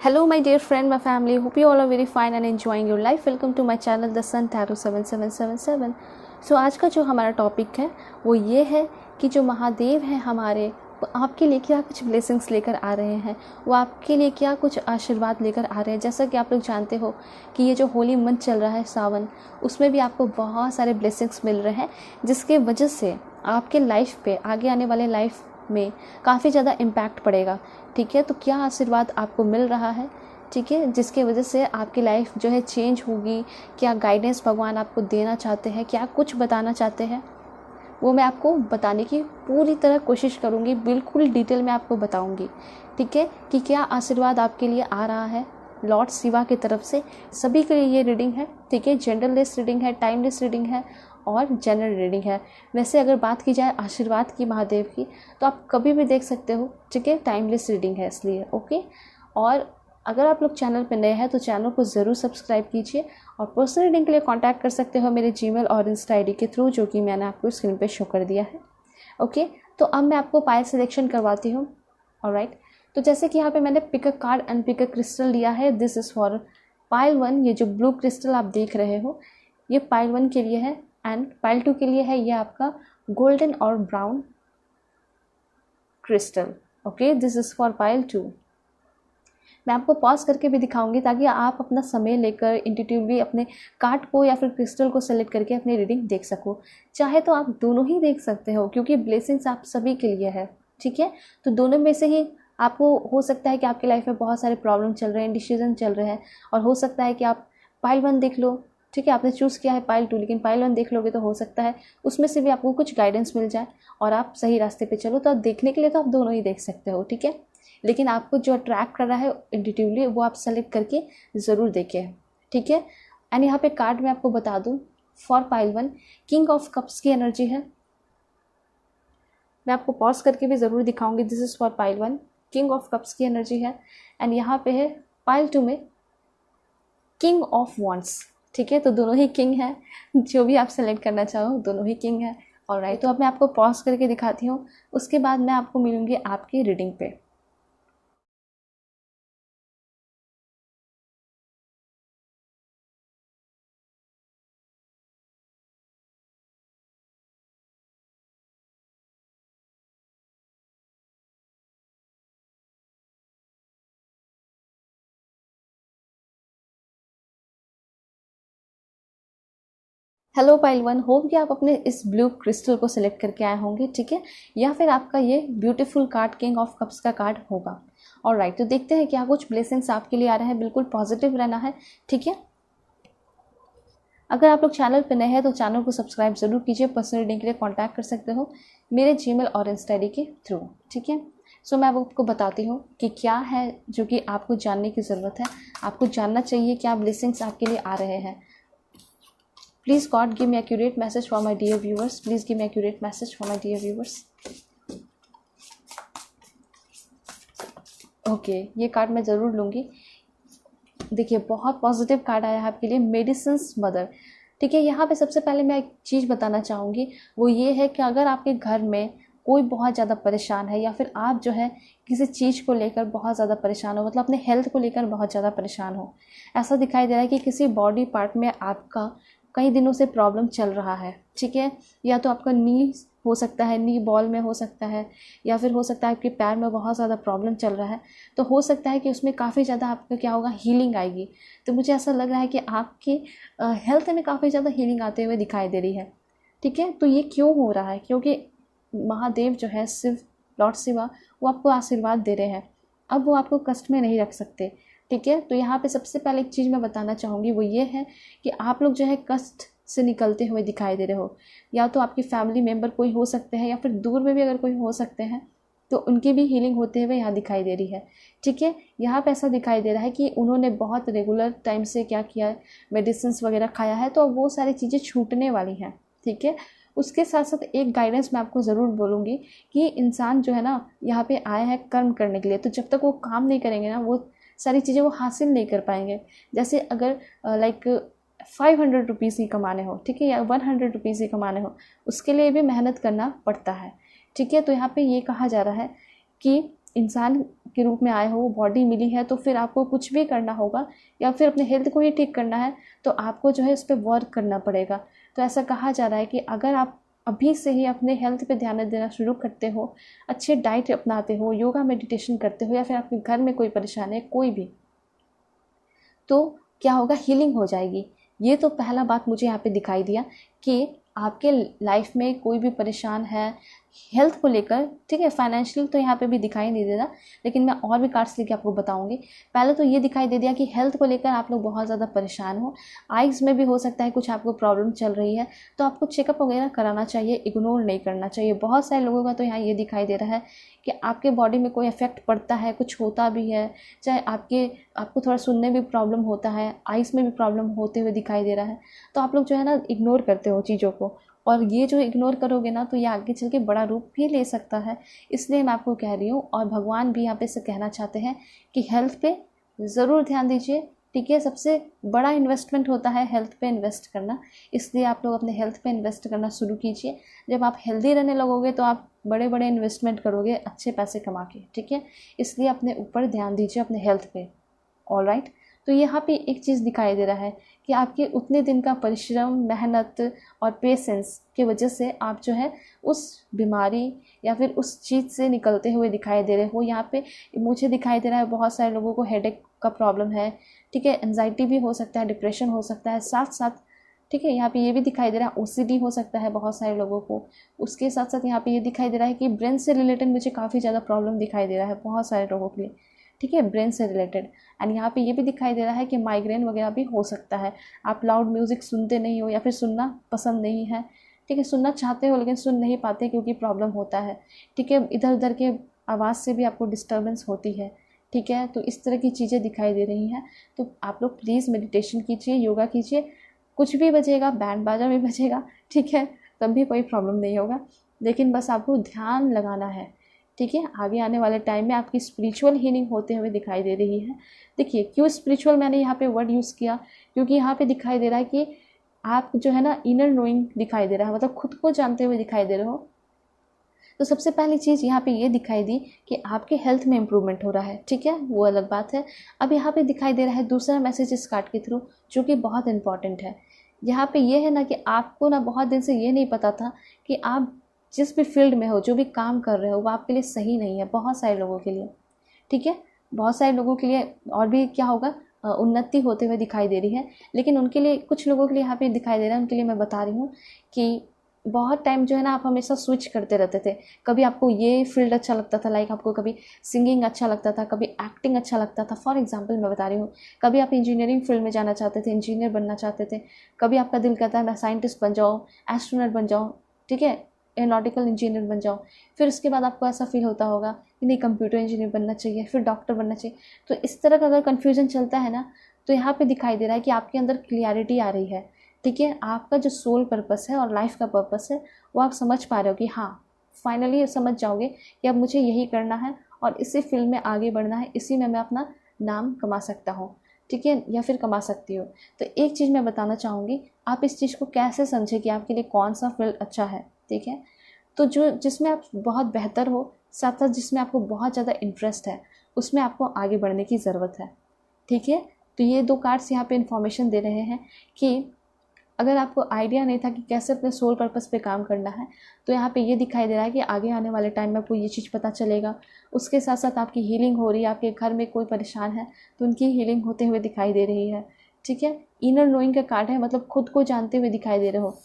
Hello, my dear friend, my family. Hope you all are very fine and enjoying your life. Welcome to my channel, The Sun Tarot 7777. So आज का जो हमारा topic है वो ये है कि जो महादेव हैं हमारे, वो आपके लिए क्या कुछ ब्लेसिंग्स लेकर आ रहे हैं, वो आपके लिए क्या कुछ आशीर्वाद लेकर आ रहे हैं। जैसा कि आप लोग जानते हो कि ये जो होली मंथ चल रहा है सावन, उसमें भी आपको बहुत सारे ब्लेसिंग्स मिल रहे हैं, जिसके वजह से आपके लाइफ पे, आगे आने वाले लाइफ में काफ़ी ज़्यादा इम्पैक्ट पड़ेगा। ठीक है, तो क्या आशीर्वाद आपको मिल रहा है, ठीक है, जिसके वजह से आपकी लाइफ जो है चेंज होगी, क्या गाइडेंस भगवान आपको देना चाहते हैं, क्या कुछ बताना चाहते हैं, वो मैं आपको बताने की पूरी तरह कोशिश करूँगी, बिल्कुल डिटेल में आपको बताऊँगी। ठीक है, कि क्या आशीर्वाद आपके लिए आ रहा है लॉर्ड शिवा की तरफ से। सभी के लिए ये रीडिंग है, ठीक है, जेंडरलेस रीडिंग है, टाइमलेस रीडिंग है और जनरल रीडिंग है। वैसे अगर बात की जाए आशीर्वाद की महादेव की, तो आप कभी भी देख सकते हो, ठीक है, टाइमलेस रीडिंग है इसलिए। ओके, और अगर आप लोग चैनल पे नए हैं तो चैनल को ज़रूर सब्सक्राइब कीजिए और पर्सनल रीडिंग के लिए कांटेक्ट कर सकते हो मेरे जीमेल और इंस्टा आईडी के थ्रू, जो कि मैंने आपको स्क्रीन पे शो कर दिया है। ओके, तो अब मैं आपको पायल सिलेक्शन करवाती हूँ। ऑलराइट, तो जैसे कि यहाँ पे मैंने pick a card and pick a crystal लिया है। This is for pile 1। ये जो ब्लू क्रिस्टल आप देख रहे हो, ये पायल 1 के लिए है एंड पायल 2 के लिए है ये आपका गोल्डन और brown crystal. Okay, this is for Payal 2। मैं आपको पॉज करके भी दिखाऊंगी ताकि आप अपना समय लेकर इंट्यूटिवली अपने कार्ड को या फिर क्रिस्टल को सेलेक्ट करके अपनी रीडिंग देख सको। चाहे तो आप दोनों ही देख सकते हो, क्योंकि ब्लेसिंग्स आप सभी के लिए है। ठीक है, तो दोनों में से ही आपको हो सकता है कि आपकी लाइफ में बहुत सारे प्रॉब्लम चल रहे हैं, डिसीजन चल रहे हैं, और हो सकता है कि आप पाइल 1 देख लो। ठीक है, आपने चूज़ किया है पाइल 2, लेकिन पाइल 1 देख लोगे तो हो सकता है उसमें से भी आपको कुछ गाइडेंस मिल जाए और आप सही रास्ते पे चलो। तो आप देखने के लिए तो आप दोनों ही देख सकते हो। ठीक है, लेकिन आपको जो अट्रैक्ट कर रहा है इंट्यूटिवली वो आप सेलेक्ट करके ज़रूर देखें। ठीक है, एंड यहाँ पे कार्ड में आपको बता दूँ, for pile 1 king of cups की एनर्जी है। मैं आपको पॉज करके भी ज़रूर दिखाऊंगी। This is for pile 1, king of cups की एनर्जी है। एंड यहाँ पे है पाइल 2 में किंग ऑफ वॉन्ड्स। ठीक है, तो दोनों ही किंग है, जो भी आप सेलेक्ट करना चाहो दोनों ही किंग है। ऑलराइट, तो अब मैं आपको पॉज करके दिखाती हूँ, उसके बाद मैं आपको मिलूंगी आपकी रीडिंग पे। हेलो पाइल 1, होप कि आप अपने इस ब्लू क्रिस्टल को सिलेक्ट करके आए होंगे। ठीक है, या फिर आपका ये beautiful card king of cups का कार्ड होगा। ऑलराइट, तो देखते हैं क्या कुछ ब्लेसिंग्स आपके लिए आ रहे हैं। बिल्कुल पॉजिटिव रहना है। ठीक है, अगर आप लोग चैनल पर नए हैं तो चैनल को सब्सक्राइब जरूर कीजिए। पर्सनल रीडिंग के लिए कॉन्टैक्ट कर सकते हो मेरे जीमेल और इंस्टा आईडी के थ्रू। ठीक है, सो मैं अब आपको बताती हूँ कि क्या है जो कि आपको जानने की ज़रूरत है, आपको जानना चाहिए क्या ब्लेसिंग्स आपके लिए आ रहे हैं। Please God give me accurate message for my dear viewers. Please give me accurate message for my dear viewers. Okay, ये कार्ड मैं ज़रूर लूँगी। देखिए, बहुत पॉजिटिव कार्ड आया है आपके लिए, मेडिसिन्स मदर। ठीक है, यहाँ पे सबसे पहले मैं एक चीज़ बताना चाहूँगी, वो ये है कि अगर आपके घर में कोई बहुत ज़्यादा परेशान है या फिर आप जो है किसी चीज़ को लेकर बहुत ज़्यादा परेशान हो, मतलब अपने हेल्थ को लेकर बहुत ज़्यादा परेशान हो, ऐसा दिखाई दे रहा है कि किसी बॉडी पार्ट में आपका कई दिनों से प्रॉब्लम चल रहा है। ठीक है, या तो आपका नी हो सकता है, नी बॉल में हो सकता है, या फिर हो सकता है आपके पैर में बहुत ज़्यादा प्रॉब्लम चल रहा है, तो हो सकता है कि उसमें काफ़ी ज़्यादा आपका क्या होगा, हीलिंग आएगी। तो मुझे ऐसा लग रहा है कि आपकी हेल्थ में काफ़ी ज़्यादा हीलिंग आते हुए दिखाई दे रही है। ठीक है, तो ये क्यों हो रहा है, क्योंकि महादेव जो है, शिव, लॉर्ड शिवा, वो आपको आशीर्वाद दे रहे हैं। अब वो आपको कष्ट में नहीं रख सकते। ठीक है, तो यहाँ पे सबसे पहले एक चीज़ मैं बताना चाहूँगी, वो ये है कि आप लोग जो है कष्ट से निकलते हुए दिखाई दे रहे हो। या तो आपकी फैमिली मेम्बर कोई हो सकते हैं, या फिर दूर में भी अगर कोई हो सकते हैं, तो उनकी भी हीलिंग होते हुए यहाँ दिखाई दे रही है। ठीक है, यहाँ पे ऐसा दिखाई दे रहा है कि उन्होंने बहुत रेगुलर टाइम से क्या किया है, मेडिसिन वगैरह खाया है, तो वो सारी चीज़ें छूटने वाली हैं। ठीक है, उसके साथ साथ एक गाइडेंस मैं आपको ज़रूर बोलूँगी कि इंसान जो है ना, यहाँ पे आया है कर्म करने के लिए, तो जब तक वो काम नहीं करेंगे ना, वो सारी चीज़ें वो हासिल नहीं कर पाएंगे। जैसे अगर लाइक 500 रुपीज़ ही कमाने हो, ठीक है, या 100 रुपीज़ ही कमाने हो, उसके लिए भी मेहनत करना पड़ता है। ठीक है, तो यहाँ पे ये कहा जा रहा है कि इंसान के रूप में आए हो, बॉडी मिली है, तो फिर आपको कुछ भी करना होगा या फिर अपने हेल्थ को ही ठीक करना है तो आपको जो है इस पर वर्क करना पड़ेगा। तो ऐसा कहा जा रहा है कि अगर आप अभी से ही अपने हेल्थ पे ध्यान देना शुरू करते हो, अच्छे डाइट अपनाते हो, योगा मेडिटेशन करते हो, या फिर आपके घर में कोई परेशानी है कोई भी, तो क्या होगा, हीलिंग हो जाएगी। ये तो पहला बात मुझे यहाँ पे दिखाई दिया कि आपके लाइफ में कोई भी परेशान है हेल्थ को लेकर, ठीक है। फाइनेंशियल तो यहाँ पे भी दिखाई नहीं दे रहा, लेकिन मैं और भी कार्ड्स लेके आपको बताऊंगी। पहले तो ये दिखाई दे दिया कि हेल्थ को लेकर आप लोग बहुत ज़्यादा परेशान हो, आइज़ में भी हो सकता है कुछ आपको प्रॉब्लम चल रही है, तो आपको चेकअप वगैरह कराना चाहिए, इग्नोर नहीं करना चाहिए। बहुत सारे लोगों का तो यहाँ ये दिखाई दे रहा है कि आपके बॉडी में कोई इफेक्ट पड़ता है, कुछ होता भी है, चाहे आपको थोड़ा सुनने में प्रॉब्लम होता है, आइज़ में भी प्रॉब्लम होते हुए दिखाई दे रहा है, तो आप लोग जो है ना इग्नोर करते हो चीज़ों को, और ये जो इग्नोर करोगे ना तो ये आगे चल के बड़ा रूप भी ले सकता है। इसलिए मैं आपको कह रही हूँ, और भगवान भी यहाँ पे से कहना चाहते हैं कि हेल्थ पे ज़रूर ध्यान दीजिए, ठीक है। सबसे बड़ा इन्वेस्टमेंट होता है हेल्थ पे इन्वेस्ट करना, इसलिए आप लोग अपने हेल्थ पे इन्वेस्ट करना शुरू कीजिए। जब आप हेल्दी रहने लगोगे तो आप बड़े बड़े इन्वेस्टमेंट करोगे अच्छे पैसे कमा के, ठीक है। इसलिए अपने ऊपर ध्यान दीजिए, अपने हेल्थ पे। All right. तो यहाँ पे एक चीज़ दिखाई दे रहा है कि आपके उतने दिन का परिश्रम, मेहनत और पेशेंस की वजह से आप जो है उस बीमारी या फिर उस चीज़ से निकलते हुए दिखाई दे रहे हो। यहाँ पे मुझे दिखाई दे रहा है बहुत सारे लोगों को हेडेक का प्रॉब्लम है, ठीक है। एंजाइटी भी हो सकता है, डिप्रेशन हो सकता है, साथ साथ, ठीक है। यहाँ पे ये भी दिखाई दे रहा है ओसीडी हो सकता है बहुत सारे लोगों को। उसके साथ साथ यहाँ पे ये दिखाई दे रहा है कि ब्रेन से रिलेटेड मुझे काफ़ी ज़्यादा प्रॉब्लम दिखाई दे रहा है बहुत सारे लोगों के लिए, ठीक है, ब्रेन से रिलेटेड। एंड यहाँ पे ये भी दिखाई दे रहा है कि माइग्रेन वगैरह भी हो सकता है। आप लाउड म्यूज़िक सुनते नहीं हो या फिर सुनना पसंद नहीं है, ठीक है, सुनना चाहते हो लेकिन सुन नहीं पाते क्योंकि प्रॉब्लम होता है, ठीक है। इधर उधर के आवाज़ से भी आपको डिस्टर्बेंस होती है, ठीक है। तो इस तरह की चीज़ें दिखाई दे रही हैं। तो आप लोग प्लीज़ मेडिटेशन कीजिए, योगा कीजिए, कुछ भी बजेगा, बैंड बाजा भी बजेगा, ठीक है, तब भी कोई प्रॉब्लम नहीं होगा, लेकिन बस आपको ध्यान लगाना है, ठीक है। आगे आने वाले टाइम में आपकी स्पिरिचुअल हीलिंग होते हुए दिखाई दे रही है। देखिए क्यों स्पिरिचुअल मैंने यहाँ पे वर्ड यूज़ किया, क्योंकि यहाँ पे दिखाई दे रहा है कि आप जो है ना इनर नोइंग दिखाई दे रहा है, मतलब खुद को जानते हुए दिखाई दे रहे हो। तो सबसे पहली चीज़ यहाँ पे ये दिखाई दी कि आपके हेल्थ में इम्प्रूवमेंट हो रहा है, ठीक है, वो अलग बात है। अब यहाँ पे दिखाई दे रहा है दूसरा मैसेज इस कार्ड के थ्रू जो कि बहुत इंपॉर्टेंट है। यहाँ पे ये है ना कि आपको ना बहुत दिन से ये नहीं पता था कि आप जिस भी फील्ड में हो, जो भी काम कर रहे हो, वो आपके लिए सही नहीं है, बहुत सारे लोगों के लिए, ठीक है। बहुत सारे लोगों के लिए और भी क्या होगा, उन्नति होते हुए दिखाई दे रही है, लेकिन उनके लिए, कुछ लोगों के लिए यहाँ पे दिखाई दे रहा है, उनके लिए मैं बता रही हूँ कि बहुत टाइम जो है ना आप हमेशा स्विच करते रहते थे। कभी आपको ये फील्ड अच्छा लगता था, लाइक आपको कभी सिंगिंग अच्छा लगता था, कभी एक्टिंग अच्छा लगता था, फॉर एग्जांपल मैं बता रही हूँ। कभी आप इंजीनियरिंग फील्ड में जाना चाहते थे, इंजीनियर बनना चाहते थे, कभी आपका दिल कहता है मैं साइंटिस्ट बन जाऊँ, एस्ट्रोनॉट बन जाऊँ, ठीक है, एरोनॉटिकल इंजीनियर बन जाओ। फिर उसके बाद आपको ऐसा फील होता होगा कि नहीं कंप्यूटर इंजीनियर बनना चाहिए, फिर डॉक्टर बनना चाहिए। तो इस तरह का अगर कन्फ्यूजन चलता है ना, तो यहाँ पे दिखाई दे रहा है कि आपके अंदर क्लियरिटी आ रही है, ठीक है। आपका जो सोल पर्पस है और लाइफ का पर्पस है वो आप समझ पा रहे हो कि हाँ, फाइनली समझ जाओगे कि अब मुझे यही करना है और इसी फील्ड में आगे बढ़ना है, इसी में मैं अपना नाम कमा सकता हूँ, ठीक है, या फिर कमा सकती हो। तो एक चीज़ मैं बताना चाहूँगी, आप इस चीज़ को कैसे समझे कि आपके लिए कौन सा फील्ड अच्छा है, ठीक है। तो जो जिसमें आप बहुत बेहतर हो, साथ साथ जिसमें आपको बहुत ज़्यादा इंटरेस्ट है, उसमें आपको आगे बढ़ने की ज़रूरत है, ठीक है। तो ये दो कार्ड्स यहाँ पे इन्फॉर्मेशन दे रहे हैं कि अगर आपको आइडिया नहीं था कि कैसे अपने सोल पर्पस पे काम करना है, तो यहाँ पे ये दिखाई दे रहा है कि आगे आने वाले टाइम में आपको ये चीज़ पता चलेगा। उसके साथ साथ आपकी हीलिंग हो रही है, आपके घर में कोई परेशान है तो उनकी हीलिंग होते हुए दिखाई दे रही है, ठीक है। इनर नोइंग का कार्ड है, मतलब खुद को जानते हुए दिखाई दे रहे हो।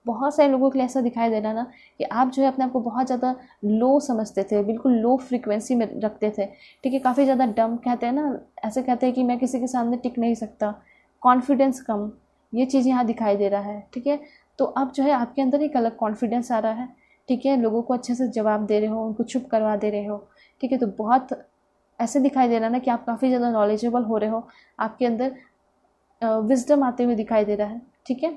बहुत सारे लोगों के लिए ऐसा दिखाई दे रहा ना कि आप जो है अपने आप को बहुत ज़्यादा लो समझते थे, बिल्कुल लो फ्रीक्वेंसी में रखते थे, ठीक है, काफ़ी ज़्यादा डम कहते हैं ना, ऐसे कहते हैं कि मैं किसी के सामने टिक नहीं सकता, कॉन्फिडेंस कम, ये चीज़ यहाँ दिखाई दे रहा है, ठीक है। तो अब जो है आपके अंदर एक अलग कॉन्फिडेंस आ रहा है, ठीक है, लोगों को अच्छे से जवाब दे रहे हो, उनको चुप करवा दे रहे हो, ठीक है। तो बहुत ऐसे दिखाई दे रहा है ना कि आप काफ़ी ज़्यादा नॉलेजेबल हो रहे हो, आपके अंदर विजडम आते हुए दिखाई दे रहा है, ठीक है,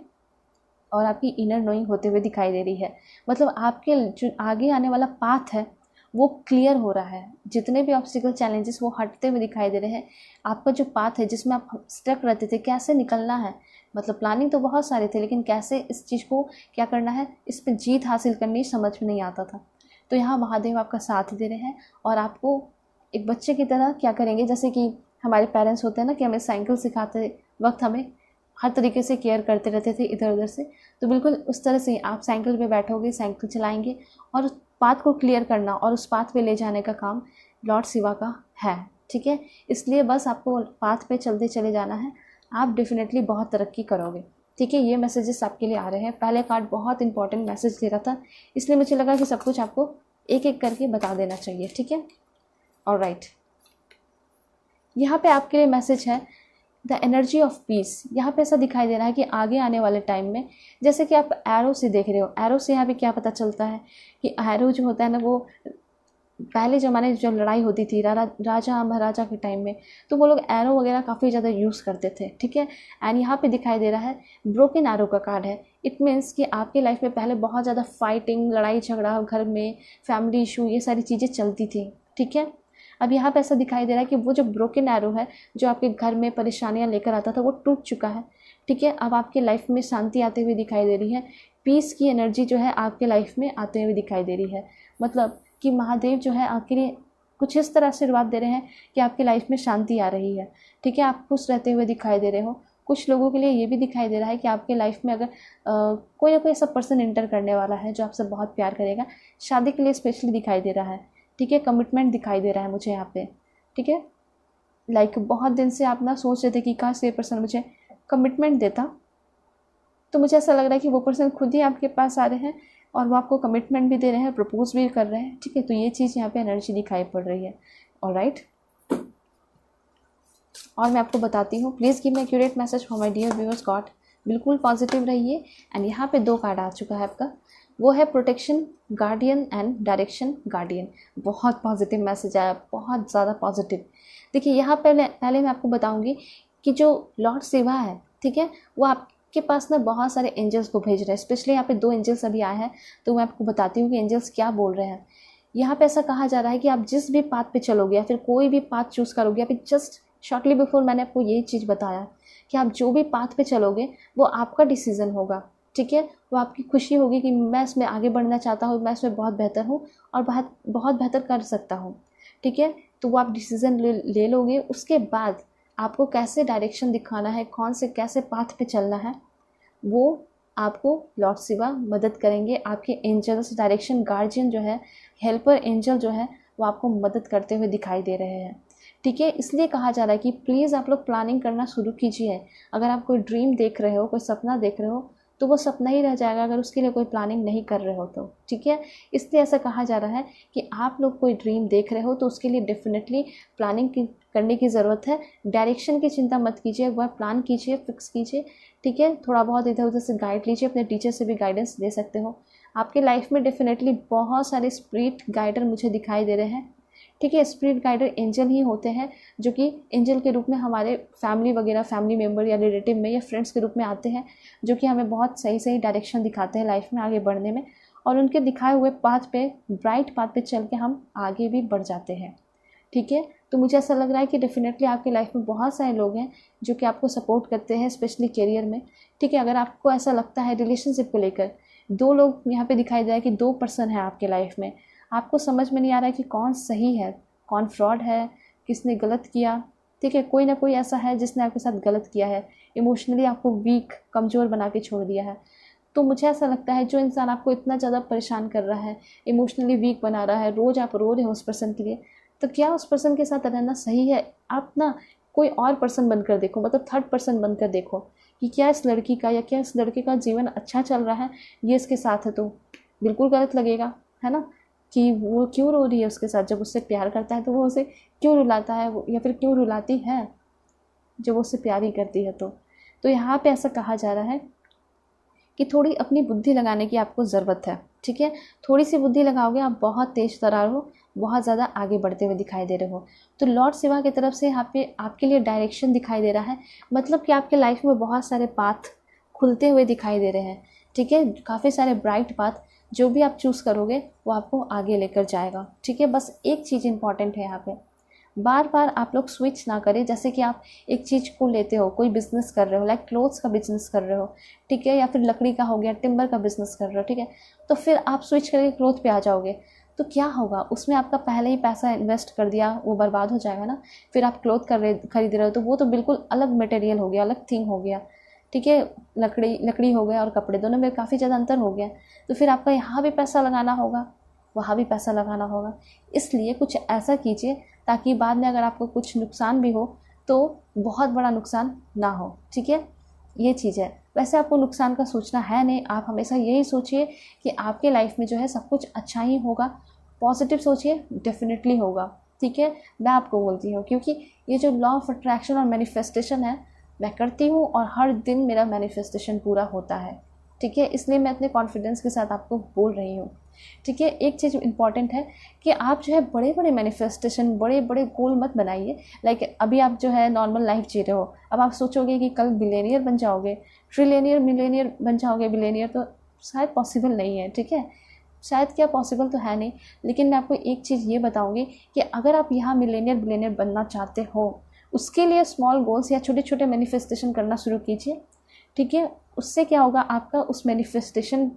और आपकी इनर नोइंग होते हुए दिखाई दे रही है। मतलब आपके जो आगे आने वाला पाथ है वो क्लियर हो रहा है, जितने भी ऑब्स्टिकल चैलेंजेस वो हटते हुए दिखाई दे रहे हैं। आपका जो पाथ है जिसमें आप स्टक रहते थे, कैसे निकलना है, मतलब प्लानिंग तो बहुत सारे थे लेकिन कैसे इस चीज़ को क्या करना है, इस पर जीत हासिल करनी समझ में नहीं आता था। तो यहाँ महादेव आपका साथ दे रहे हैं और आपको एक बच्चे की तरह क्या करेंगे, जैसे कि हमारे पेरेंट्स होते हैं ना कि हमें साइकिल सिखाते वक्त हमें हर तरीके से केयर करते रहते थे इधर उधर से, तो बिल्कुल उस तरह से आप साइकिल पे बैठोगे, साइकिल चलाएंगे और उस पाथ को क्लियर करना और उस पाथ पे ले जाने का काम लॉर्ड शिवा का है। ठीक है, इसलिए बस आपको पाथ पे चलते चले जाना है, आप डेफिनेटली बहुत तरक्की करोगे। ठीक है, ये मैसेजेस आपके लिए आ रहे हैं। पहले कार्ड बहुत इंपॉर्टेंट मैसेज दे रहा था, इसलिए मुझे लगा कि सब कुछ आपको एक एक करके बता देना चाहिए। ठीक है, ऑलराइट, यहाँ पे आपके लिए मैसेज है द एनर्जी ऑफ पीस। यहाँ पे ऐसा दिखाई दे रहा है कि आगे आने वाले टाइम में, जैसे कि आप एरो से देख रहे हो, एरो से यहाँ पे क्या पता चलता है कि एरो जो होता है ना, वो पहले ज़माने में जब लड़ाई होती थी राजा महाराजा के टाइम में, तो वो लोग एरो वगैरह काफ़ी ज़्यादा यूज़ करते थे। ठीक है, एंड यहाँ पे दिखाई दे रहा है ब्रोकन एरो का कार्ड है। इट मीन्स कि आपके लाइफ में पहले बहुत ज़्यादा फाइटिंग, लड़ाई झगड़ा, घर में फैमिली इशू, ये सारी चीज़ें चलती थी। ठीक है, अब यहाँ पे ऐसा दिखाई दे रहा है कि वो जो ब्रोकन एरो है जो आपके घर में परेशानियाँ लेकर आता था, वो टूट चुका है। ठीक है, अब आपके लाइफ में शांति आते हुए दिखाई दे रही है, पीस की एनर्जी जो है आपके लाइफ में आते हुए दिखाई दे रही है। मतलब कि महादेव जो है आपके लिए कुछ इस तरह आशीर्वाद दे रहे हैं कि आपकी लाइफ में शांति आ रही है। ठीक है, आप खुश रहते हुए दिखाई दे रहे हो। कुछ लोगों के लिए ये भी दिखाई दे रहा है कि आपके लाइफ में अगर कोई ना कोई ऐसा पर्सन एंटर करने वाला है जो आपसे बहुत प्यार करेगा, शादी के लिए स्पेशली दिखाई दे रहा है। ठीक है, कमिटमेंट दिखाई दे रहा है मुझे यहाँ पे। ठीक है, लाइक बहुत दिन से आप ना सोच रहे थे कि काश ये पर्सन मुझे कमिटमेंट देता, तो मुझे ऐसा लग रहा है कि वो पर्सन खुद ही आपके पास आ रहे हैं और वो आपको कमिटमेंट भी दे रहे हैं, प्रपोज भी कर रहे हैं। ठीक है, तो ये चीज़ यहाँ पे एनर्जी दिखाई पड़ रही है। ऑलराइट, और मैं आपको बताती हूँ, please give me accurate message for my dear viewers God. बिल्कुल पॉजिटिव रहिए। एंड यहाँ पे 2 कार्ड आ चुका है आपका, वो है protection guardian and direction guardian. बहुत पॉजिटिव मैसेज आया, बहुत ज़्यादा पॉजिटिव। देखिए, यहाँ पहले मैं आपको बताऊँगी कि जो लॉर्ड शिवा है, ठीक है, वो आपके पास ना बहुत सारे एंजल्स को भेज रहे हैं। स्पेशली यहाँ पे 2 एंजल्स अभी आए हैं, तो मैं आपको बताती हूँ कि एंजल्स क्या बोल रहे हैं। यहाँ पे ऐसा कहा जा रहा है कि आप जिस भी पाथ पे चलोगे या फिर कोई भी पाथ चूज़ करोगे, अभी जस्ट शॉर्टली बिफोर मैंने आपको यही चीज़ बताया कि आप जो भी पाथ पे चलोगे वो आपका डिसीज़न होगा। ठीक है, वो आपकी खुशी होगी कि मैं इसमें आगे बढ़ना चाहता हूँ, मैं इसमें बहुत बेहतर हूँ और बहुत बेहतर कर सकता हूँ। ठीक है, तो वो आप डिसीज़न ले लोगे। उसके बाद आपको कैसे डायरेक्शन दिखाना है, कौन से कैसे पाथ पे चलना है, वो आपको लॉर्ड शिवा मदद करेंगे। आपके एंजल्स, डायरेक्शन गार्जियन जो है, हेल्पर एंजल जो है, वो आपको मदद करते हुए दिखाई दे रहे हैं। ठीक है, इसलिए कहा जा रहा है कि प्लीज़ आप लोग प्लानिंग करना शुरू कीजिए। अगर आप कोई ड्रीम देख रहे हो, कोई सपना देख रहे हो, तो वो सपना ही रह जाएगा अगर उसके लिए कोई प्लानिंग नहीं कर रहे हो तो। ठीक है, इसलिए ऐसा कहा जा रहा है कि आप लोग कोई ड्रीम देख रहे हो तो उसके लिए डेफिनेटली प्लानिंग करने की ज़रूरत है। डायरेक्शन की चिंता मत कीजिए, वह प्लान कीजिए, फिक्स कीजिए। ठीक है, थोड़ा बहुत इधर उधर से गाइड लीजिए, अपने टीचर से भी गाइडेंस ले सकते हो। आपके लाइफ में डेफिनेटली बहुत सारे स्पिरिट गाइडर मुझे दिखाई दे रहे हैं। ठीक है, स्पिरिट गाइडर एंजल ही होते हैं जो कि एंजल के रूप में हमारे फैमिली वगैरह, फैमिली मेम्बर या रिलेटिव में या फ्रेंड्स के रूप में आते हैं, जो कि हमें बहुत सही सही डायरेक्शन दिखाते हैं लाइफ में आगे बढ़ने में, और उनके दिखाए हुए पाथ पे, ब्राइट पाथ पे चल के हम आगे भी बढ़ जाते हैं। ठीक है, तो मुझे ऐसा लग रहा है कि डेफिनेटली आपकी लाइफ में बहुत सारे लोग हैं जो कि आपको सपोर्ट करते हैं, स्पेशली करियर में। ठीक है, अगर आपको ऐसा लगता है रिलेशनशिप को लेकर, 2 लोग यहाँ पे दिखाई दे रहा है कि 2 पर्सन है आपके लाइफ में, आपको समझ में नहीं आ रहा है कि कौन सही है, कौन फ्रॉड है, किसने गलत किया। ठीक है, कोई ना कोई ऐसा है जिसने आपके साथ गलत किया है, इमोशनली आपको वीक, कमज़ोर बना के छोड़ दिया है। तो मुझे ऐसा लगता है जो इंसान आपको इतना ज़्यादा परेशान कर रहा है, इमोशनली वीक बना रहा है, रोज़ आप रो रहे हो उस पर्सन के लिए, तो क्या उस पर्सन के साथ रहना सही है? आप ना कोई और पर्सन बनकर देखो, मतलब थर्ड पर्सन बनकर देखो कि क्या इस लड़की का या क्या इस लड़के का जीवन अच्छा चल रहा है, ये इसके साथ है तो बिल्कुल गलत लगेगा, है ना, कि वो क्यों रो रही है उसके साथ। जब उससे प्यार करता है तो वो उसे क्यों रुलाता है, या फिर क्यों रुलाती है जब वो उससे प्यार ही करती है। तो यहाँ पे ऐसा कहा जा रहा है कि थोड़ी अपनी बुद्धि लगाने की आपको ज़रूरत है। ठीक है, थोड़ी सी बुद्धि लगाओगे, आप बहुत तेज़ तर्रार हो, बहुत ज़्यादा आगे बढ़ते हुए दिखाई दे रहे हो। तो लॉर्ड शिवा की तरफ से यहाँ पे आपके लिए डायरेक्शन दिखाई दे रहा है, मतलब कि आपके लाइफ में बहुत सारे पाथ खुलते हुए दिखाई दे रहे हैं। ठीक है, काफ़ी सारे ब्राइट पाथ, जो भी आप चूज़ करोगे वो आपको आगे लेकर जाएगा। ठीक है, बस एक चीज़ इंपॉर्टेंट है यहाँ पे, बार बार आप लोग स्विच ना करें। जैसे कि आप एक चीज़ को लेते हो, कोई बिज़नेस कर रहे हो, लाइक क्लोथ्स का बिज़नेस कर रहे हो, ठीक है, या फिर लकड़ी का हो गया, टिम्बर का बिज़नेस कर रहे हो, ठीक है, तो फिर आप स्विच करके क्लोथ पे आ जाओगे, तो क्या होगा, उसमें आपका पहले ही पैसा इन्वेस्ट कर दिया वो बर्बाद हो जाएगा ना। फिर आप क्लॉथ खरीद रहे हो तो वो तो बिल्कुल अलग मटेरियल हो गया, अलग थिंग हो गया, ठीक है। लकड़ी हो गया और कपड़े, दोनों में काफ़ी ज़्यादा अंतर हो गया। तो फिर आपका यहाँ भी पैसा लगाना होगा, वहाँ भी पैसा लगाना होगा। इसलिए कुछ ऐसा कीजिए ताकि बाद में अगर आपको कुछ नुकसान भी हो तो बहुत बड़ा नुकसान ना हो, ठीक है। ये चीज़ है। वैसे आपको नुकसान का सोचना है नहीं, आप हमेशा यही सोचिए कि आपके लाइफ में जो है सब कुछ अच्छा ही होगा। पॉजिटिव सोचिए, डेफिनेटली होगा, ठीक है। मैं आपको बोलती हूँ, क्योंकि ये जो लॉ ऑफ अट्रैक्शन और मैनिफेस्टेशन है मैं करती हूँ और हर दिन मेरा मैनिफेस्टेशन पूरा होता है, ठीक है। इसलिए मैं अपने कॉन्फिडेंस के साथ आपको बोल रही हूँ, ठीक है। एक चीज़ इम्पॉर्टेंट है कि आप जो है बड़े बड़े मैनिफेस्टेशन, बड़े बड़े गोल मत बनाइए। लाइक अभी आप जो है नॉर्मल लाइफ जी रहे हो, अब आप सोचोगे कि कल बिलियनियर बन जाओगे, ट्रिलियनियर मिलियनियर बन जाओगे, बिलियनियर तो शायद पॉसिबल नहीं है, ठीक है। शायद क्या पॉसिबल तो है नहीं, लेकिन मैं आपको एक चीज़ ये बताऊंगी कि अगर आप यहाँ मिलियनियर बिलियनियर बनना चाहते हो, उसके लिए स्मॉल गोल्स या छोटे छोटे मैनिफेस्टेशन करना शुरू कीजिए, ठीक है। उससे क्या होगा, आपका उस मैनिफेस्टेशन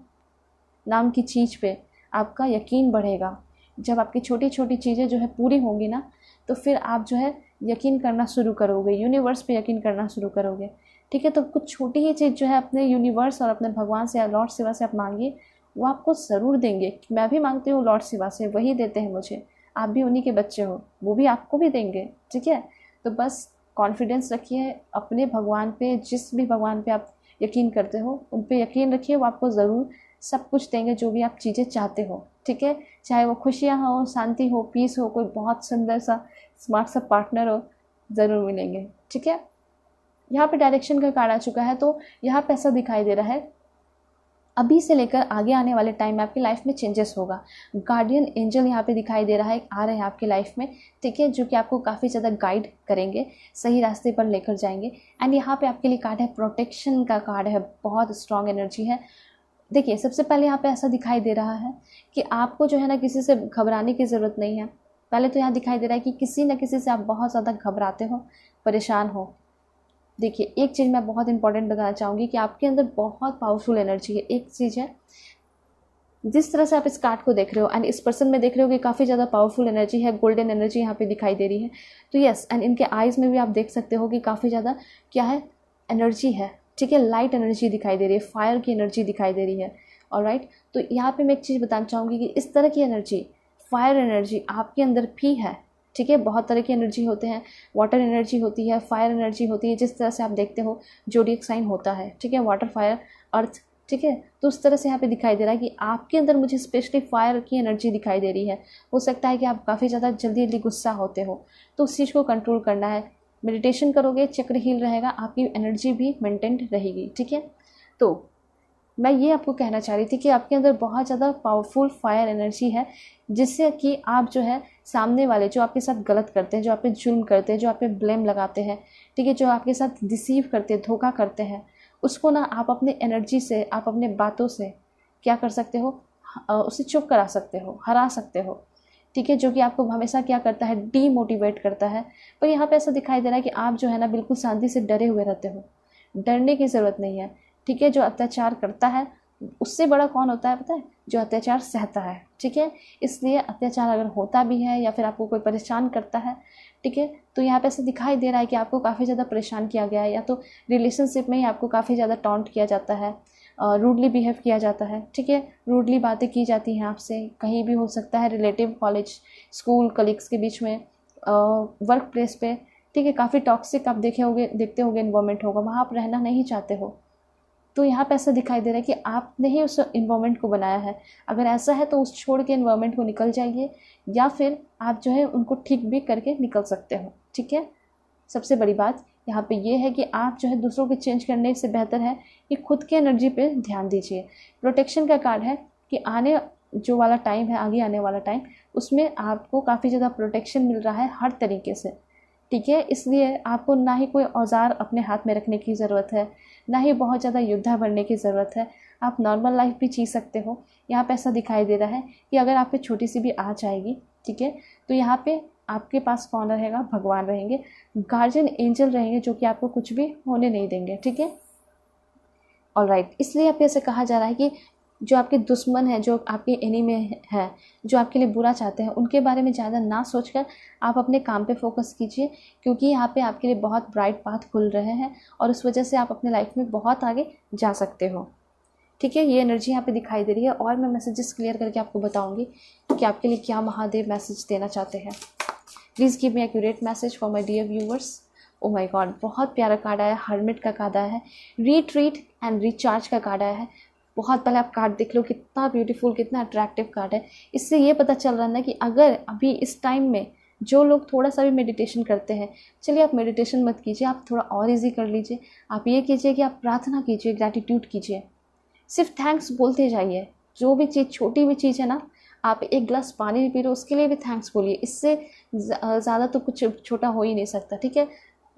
नाम की चीज़ पे आपका यकीन बढ़ेगा। जब आपकी छोटी छोटी चीज़ें जो है पूरी होंगी ना, तो फिर आप जो है यकीन करना शुरू करोगे, यूनिवर्स पे यकीन करना शुरू करोगे, ठीक है। तो कुछ छोटी ही चीज़ जो है अपने यूनिवर्स और अपने भगवान से या लॉर्ड शिवा से आप मांगिए, वो आपको ज़रूर देंगे। मैं भी मांगती हूँ लॉर्ड शिवा से, वही देते हैं मुझे। आप भी उन्हीं के बच्चे हो, वो भी आपको भी देंगे, ठीक है। तो बस कॉन्फिडेंस रखिए अपने भगवान पे, जिस भी भगवान पे आप यकीन करते हो उन पे यकीन रखिए, वो आपको ज़रूर सब कुछ देंगे जो भी आप चीज़ें चाहते हो, ठीक है। चाहे वो खुशियाँ हो, शांति हो, पीस हो, कोई बहुत सुंदर सा स्मार्ट सा पार्टनर हो, ज़रूर मिलेंगे, ठीक है। यहाँ पे डायरेक्शन का कार्ड आ चुका है, तो यहाँ पे ऐसा दिखाई दे रहा है अभी से लेकर आगे आने वाले टाइम में आपकी लाइफ में चेंजेस होगा। गार्डियन एंजल यहाँ पे दिखाई दे रहा है, आ रहे हैं आपकी लाइफ में, ठीक है, जो कि आपको काफ़ी ज़्यादा गाइड करेंगे, सही रास्ते पर लेकर जाएंगे। एंड यहाँ पे आपके लिए कार्ड है प्रोटेक्शन का कार्ड है, बहुत स्ट्रॉन्ग एनर्जी है। देखिए, सबसे पहले यहाँ पे ऐसा दिखाई दे रहा है कि आपको जो है ना किसी से घबराने की ज़रूरत नहीं है। पहले तो यहाँ दिखाई दे रहा है कि किसी न किसी से आप बहुत ज़्यादा घबराते हो, परेशान हो। देखिए, एक चीज़ मैं बहुत इंपॉर्टेंट बताना चाहूँगी कि आपके अंदर बहुत पावरफुल एनर्जी है। एक चीज़ है, जिस तरह से आप इस कार्ड को देख रहे हो एंड इस पर्सन में देख रहे हो कि काफ़ी ज़्यादा पावरफुल एनर्जी है, गोल्डन एनर्जी यहाँ पे दिखाई दे रही है। तो यस, एंड इनके आइज़ में भी आप देख सकते हो कि काफ़ी ज़्यादा क्या है, एनर्जी है, ठीक है। लाइट एनर्जी दिखाई दे रही है, फायर की एनर्जी दिखाई दे रही है, ऑलराइट। तो यहाँ पे मैं एक चीज़ बताना चाहूँगी कि इस तरह की एनर्जी, फायर एनर्जी आपके अंदर भी है, ठीक है। बहुत तरह की एनर्जी होते हैं, वाटर एनर्जी होती है, फायर एनर्जी होती है, जिस तरह से आप देखते हो जोडियक साइन होता है, ठीक है, वाटर, फायर, अर्थ, ठीक है। तो उस तरह से यहाँ पे दिखाई दे रहा है कि आपके अंदर मुझे स्पेशली फायर की एनर्जी दिखाई दे रही है। हो सकता है कि आप काफ़ी ज़्यादा जल्दी जल्दी गुस्सा होते हो, तो उस चीज़ को कंट्रोल करना है। मेडिटेशन करोगे, चक्र हील रहेगा, आपकी एनर्जी भी मेंटेन रहेगी, ठीक है। तो मैं ये आपको कहना चाह रही थी कि आपके अंदर बहुत ज़्यादा पावरफुल फायर एनर्जी है, जिससे कि आप जो है सामने वाले जो आपके साथ गलत करते हैं, जो आप पे जुल्म करते हैं, जो आप पे ब्लेम लगाते हैं, ठीक है, जो आपके साथ डिसीव करते हैं, धोखा करते हैं, उसको ना आप अपने एनर्जी से, आप अपने बातों से क्या कर सकते हो, उसे चुप करा सकते हो, हरा सकते हो, ठीक है। जो कि आपको हमेशा क्या करता है, डीमोटिवेट करता है। पर यहाँ पे ऐसा दिखाई दे रहा है कि आप जो है ना बिल्कुल शांति से डरे हुए रहते हो। डरने की ज़रूरत नहीं है, ठीक है। जो अत्याचार करता है उससे बड़ा कौन होता है पता है, जो अत्याचार सहता है, ठीक है। इसलिए अत्याचार अगर होता भी है या फिर आपको कोई परेशान करता है, ठीक है, तो यहाँ पे ऐसा दिखाई दे रहा है कि आपको काफ़ी ज़्यादा परेशान किया गया है, या तो रिलेशनशिप में ही आपको काफ़ी ज़्यादा टॉन्ट किया जाता है, रूडली बिहेव किया जाता है, ठीक है, रूडली बातें की जाती हैं आपसे, कहीं भी हो सकता है, रिलेटिव, कॉलेज, स्कूल, कलीग्स के बीच में, वर्क प्लेस पे, ठीक है। काफ़ी टॉक्सिक आप देखते होगे इन्वायरमेंट होगा, वहाँ आप रहना नहीं चाहते हो। तो यहाँ पे ऐसा दिखाई दे रहा है कि आपने ही उस इन्वायरमेंट को बनाया है। अगर ऐसा है तो उस छोड़ के इन्वायरमेंट को निकल जाइए, या फिर आप जो है उनको ठीक भी करके निकल सकते हो, ठीक है। सबसे बड़ी बात यहाँ पे ये है कि आप जो है दूसरों को चेंज करने से बेहतर है कि खुद के एनर्जी पे ध्यान दीजिए। प्रोटेक्शन का कार्ड है कि आने जो वाला टाइम है, आगे आने वाला टाइम, उसमें आपको काफ़ी ज़्यादा प्रोटेक्शन मिल रहा है हर तरीके से, ठीक है। इसलिए आपको ना ही कोई औजार अपने हाथ में रखने की ज़रूरत है, ना ही बहुत ज़्यादा योद्धा बनने की ज़रूरत है। आप नॉर्मल लाइफ भी जी सकते हो। यहाँ पे ऐसा दिखाई दे रहा है कि अगर आप पे छोटी सी भी आँच आएगी, ठीक है, तो यहाँ पे आपके पास कौन रहेगा, भगवान रहेंगे, गार्जियन एंजल रहेंगे, जो कि आपको कुछ भी होने नहीं देंगे, ठीक है, ऑलराइट। इसलिए आप ऐसे कहा जा रहा है कि जो आपके दुश्मन हैं, जो आपके एनिमी है, जो आपके लिए बुरा चाहते हैं, उनके बारे में ज़्यादा ना सोचकर आप अपने काम पे फोकस कीजिए, क्योंकि यहाँ पे आपके लिए बहुत ब्राइट पाथ खुल रहे हैं और उस वजह से आप अपने लाइफ में बहुत आगे जा सकते हो। ठीक है, ये एनर्जी यहाँ पे दिखाई दे रही है और मैं मैसेजेस क्लियर करके आपको बताऊँगी कि आपके लिए क्या महादेव मैसेज देना चाहते हैं। Please give me accurate message for my dear viewers. Oh my God, बहुत प्यारा कार्ड आया है, हर्मिट का कार्ड आया है, रीट्रीट एंड रिचार्ज का कार्ड आया है। बहुत पहले आप कार्ड देख लो, कितना ब्यूटीफुल, कितना अट्रैक्टिव कार्ड है। इससे ये पता चल रहा है ना कि अगर अभी इस टाइम में जो लोग थोड़ा सा भी मेडिटेशन करते हैं, चलिए आप मेडिटेशन मत कीजिए, आप थोड़ा और इजी कर लीजिए। आप ये कीजिए कि आप प्रार्थना कीजिए, ग्रैटिट्यूड कीजिए, सिर्फ थैंक्स बोलते जाइए। जो भी चीज़, छोटी भी चीज़ है ना, आप एक गिलास पानी भी पी रहे हो उसके लिए भी थैंक्स बोलिए। इससे ज़्यादा तो कुछ छोटा हो ही नहीं सकता। ठीक है,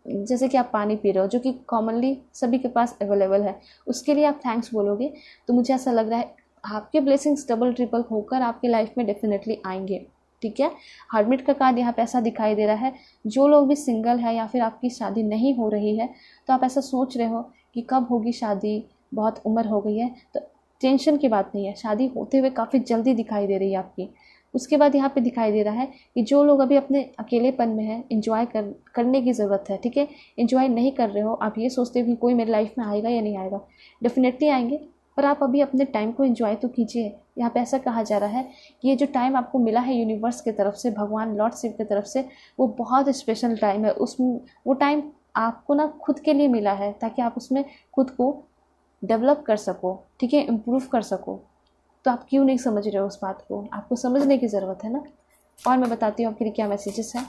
जैसे कि आप पानी पी रहे हो जो कि कॉमनली सभी के पास अवेलेबल है, उसके लिए आप थैंक्स बोलोगे तो मुझे ऐसा लग रहा है आपके ब्लेसिंग्स डबल ट्रिपल होकर आपके लाइफ में डेफिनेटली आएंगे। ठीक है, हर्मिट का कार्ड यहाँ पे ऐसा दिखाई दे रहा है, जो लोग भी सिंगल है या फिर आपकी शादी नहीं हो रही है, तो आप ऐसा सोच रहे हो कि कब होगी शादी, बहुत उम्र हो गई है, तो टेंशन की बात नहीं है, शादी होते हुए काफ़ी जल्दी दिखाई दे रही है आपकी। उसके बाद यहाँ पे दिखाई दे रहा है कि जो लोग अभी अपने अकेलेपन में हैं, इंजॉय करने की ज़रूरत है। ठीक है, इंजॉय नहीं कर रहे हो, आप ये सोचते हो कि कोई मेरी लाइफ में आएगा या नहीं आएगा, डेफिनेटली आएंगे, पर आप अभी अपने टाइम को इंजॉय तो कीजिए। यहाँ पे ऐसा कहा जा रहा है कि ये जो टाइम आपको मिला है यूनिवर्स की तरफ से, भगवान लॉर्ड शिव की तरफ से, वो बहुत स्पेशल टाइम है। उसमें वो टाइम आपको ना खुद के लिए मिला है, ताकि आप उसमें खुद को डेवलप कर सको, ठीक है, इम्प्रूव कर सको। तो आप क्यों नहीं समझ रहे हो उस बात को, आपको समझने की ज़रूरत है ना। और मैं बताती हूँ आपके लिए क्या मैसेजेस हैं।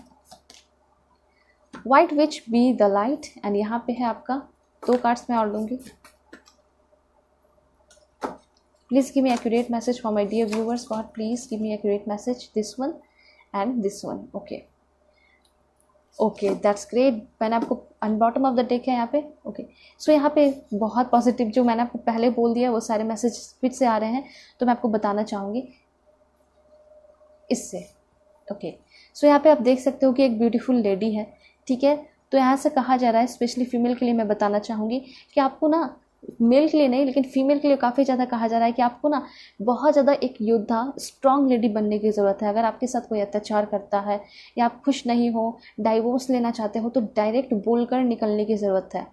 White witch be the light, and यहाँ पे है आपका 2 कार्ड्स मैं और लूँगी। Please give me accurate message for my dear viewers. God please give me accurate message, this one and this one. Okay okay, that's great. मैंने आपको bottom of the deck है यहाँ पे। ओके, सो यहाँ पे बहुत पॉजिटिव, जो मैंने आपको पहले बोल दिया वो सारे मैसेज फिर से आ रहे हैं, तो मैं आपको बताना चाहूँगी इससे। ओके, सो यहाँ पे आप देख सकते हो कि एक ब्यूटीफुल लेडी है। ठीक है, तो यहाँ से कहा जा रहा है, स्पेशली फीमेल के लिए मैं बताना चाहूँगी कि आपको ना, मेल के लिए नहीं लेकिन फीमेल के लिए काफ़ी ज़्यादा कहा जा रहा है कि आपको ना बहुत ज़्यादा एक योद्धा, स्ट्रॉन्ग लेडी बनने की ज़रूरत है। अगर आपके साथ कोई अत्याचार करता है या आप खुश नहीं हो, डाइवोर्स लेना चाहते हो, तो डायरेक्ट बोलकर निकलने की ज़रूरत है।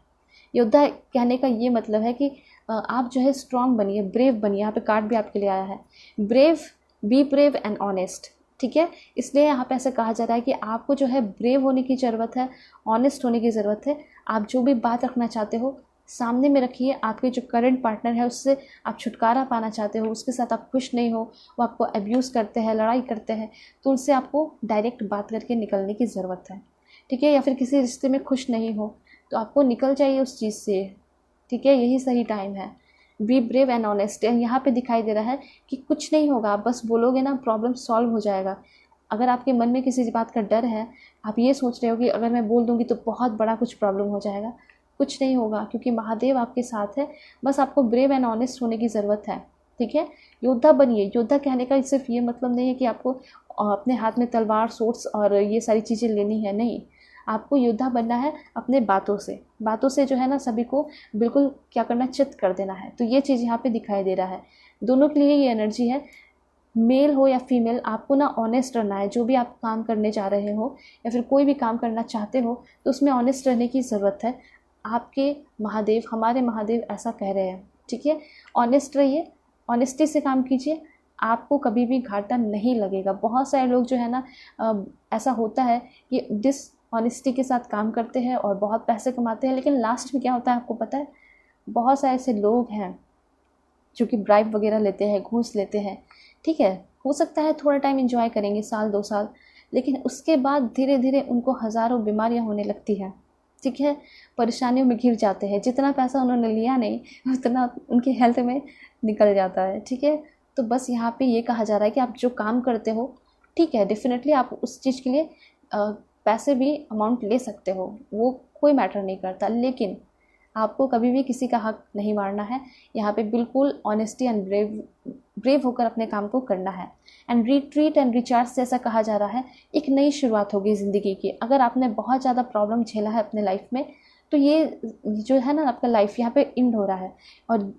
योद्धा कहने का ये मतलब है कि आप जो है स्ट्रॉन्ग बनिए, ब्रेव बनिए। यहाँ पे कार्ड भी आपके लिए आया है, brave, be brave and honest. ठीक है, इसलिए यहाँ पे ऐसा कहा जा रहा है कि आपको जो है ब्रेव होने की ज़रूरत है, ऑनेस्ट होने की ज़रूरत है। आप जो भी बात रखना चाहते हो सामने में रखिए। आपके जो करंट पार्टनर है उससे आप छुटकारा पाना चाहते हो, उसके साथ आप खुश नहीं हो, वो आपको अब्यूज़ करते हैं, लड़ाई करते हैं, तो उनसे आपको डायरेक्ट बात करके निकलने की ज़रूरत है। ठीक है, या फिर किसी रिश्ते में खुश नहीं हो तो आपको निकल जाइए उस चीज़ से। ठीक है, यही सही टाइम है। Be brave and honest. यहाँ पे दिखाई दे रहा है कि कुछ नहीं होगा, आप बस बोलोगे ना, प्रॉब्लम सॉल्व हो जाएगा। अगर आपके मन में किसी बात का डर है, आप ये सोच रहे हो कि अगर मैं बोल दूँगी तो बहुत बड़ा कुछ प्रॉब्लम हो जाएगा, कुछ नहीं होगा, क्योंकि महादेव आपके साथ है। बस आपको ब्रेव एंड ऑनेस्ट होने की ज़रूरत है। ठीक है, योद्धा बनिए। योद्धा कहने का सिर्फ ये मतलब नहीं है कि आपको अपने हाथ में तलवार, सोर्स और ये सारी चीज़ें लेनी है, नहीं। आपको योद्धा बनना है अपने बातों से। बातों से जो है ना, सभी को बिल्कुल क्या करना, चित्त कर देना है। तो ये चीज़ यहाँ पे दिखाई दे रहा है। दोनों के लिए ये एनर्जी है, मेल हो या फीमेल, आपको ना ऑनेस्ट रहना है। जो भी आप काम करने जा रहे हो या फिर कोई भी काम करना चाहते हो, तो उसमें ऑनेस्ट रहने की ज़रूरत है। आपके महादेव, हमारे महादेव ऐसा कह रहे हैं। ठीक है, ऑनेस्ट रहिए, ऑनेस्टी से काम कीजिए, आपको कभी भी घाटा नहीं लगेगा। बहुत सारे लोग जो है ना, ऐसा होता है कि डिसऑनेस्टी के साथ काम करते हैं और बहुत पैसे कमाते हैं, लेकिन लास्ट में क्या होता है आपको पता है? बहुत सारे ऐसे लोग हैं जो कि ब्राइब वगैरह लेते हैं, घूस लेते हैं। ठीक है, हो सकता है थोड़ा टाइम एंजॉय करेंगे, 1-2 साल, लेकिन उसके बाद धीरे धीरे उनको हज़ारों बीमारियां होने लगती हैं। ठीक है, परेशानियों में घिर जाते हैं। जितना पैसा उन्होंने लिया नहीं उतना उनकी हेल्थ में निकल जाता है। ठीक है, तो बस यहाँ पे ये कहा जा रहा है कि आप जो काम करते हो, ठीक है, डेफिनेटली आप उस चीज़ के लिए पैसे भी अमाउंट ले सकते हो, वो कोई मैटर नहीं करता, लेकिन आपको कभी भी किसी का हक नहीं मारना है। यहाँ पे बिल्कुल ऑनेस्टी एंड ब्रेव होकर अपने काम को करना है। एंड रिट्रीट एंड रिचार्ज जैसा कहा जा रहा है, एक नई शुरुआत होगी ज़िंदगी की। अगर आपने बहुत ज़्यादा प्रॉब्लम झेला है अपने लाइफ में, तो ये जो है ना आपका लाइफ यहाँ पे एंड हो रहा है। और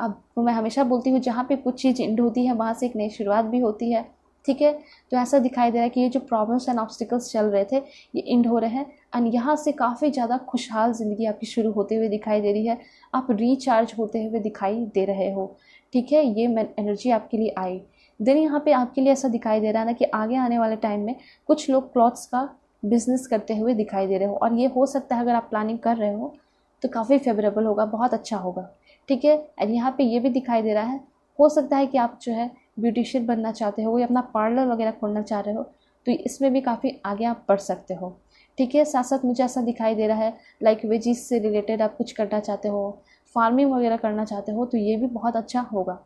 अब मैं हमेशा बोलती हूँ, जहाँ पे कुछ चीज़ एंड होती है वहाँ से एक नई शुरुआत भी होती है। ठीक है, तो ऐसा दिखाई दे रहा है कि ये जो प्रॉब्लम्स एंड ऑब्स्टिकल्स चल रहे थे ये एंड हो रहे हैं। एंड यहाँ से काफ़ी ज़्यादा खुशहाल ज़िंदगी आपकी शुरू होते हुए दिखाई दे रही है। आप रिचार्ज होते हुए दिखाई दे रहे हो। ठीक है, ये एनर्जी आपके लिए आई। देन यहाँ पे आपके लिए ऐसा दिखाई दे रहा है ना कि आगे आने वाले टाइम में कुछ लोग क्लॉथ्स का बिजनेस करते हुए दिखाई दे रहे हो। और ये हो सकता है, अगर आप प्लानिंग कर रहे हो तो काफ़ी फेवरेबल होगा, बहुत अच्छा होगा। ठीक है, और यहाँ पे ये भी दिखाई दे रहा है, हो सकता है कि आप जो है ब्यूटिशियन बनना चाहते हो या अपना पार्लर वगैरह खोलना चाह रहे हो, तो इसमें भी काफ़ी आगे आप बढ़ सकते हो। ठीक है, साथ साथ मुझे ऐसा दिखाई दे रहा है लाइक वेजिस से रिलेटेड आप कुछ करना चाहते हो, फार्मिंग वगैरह करना चाहते हो, तो ये भी बहुत अच्छा होगा।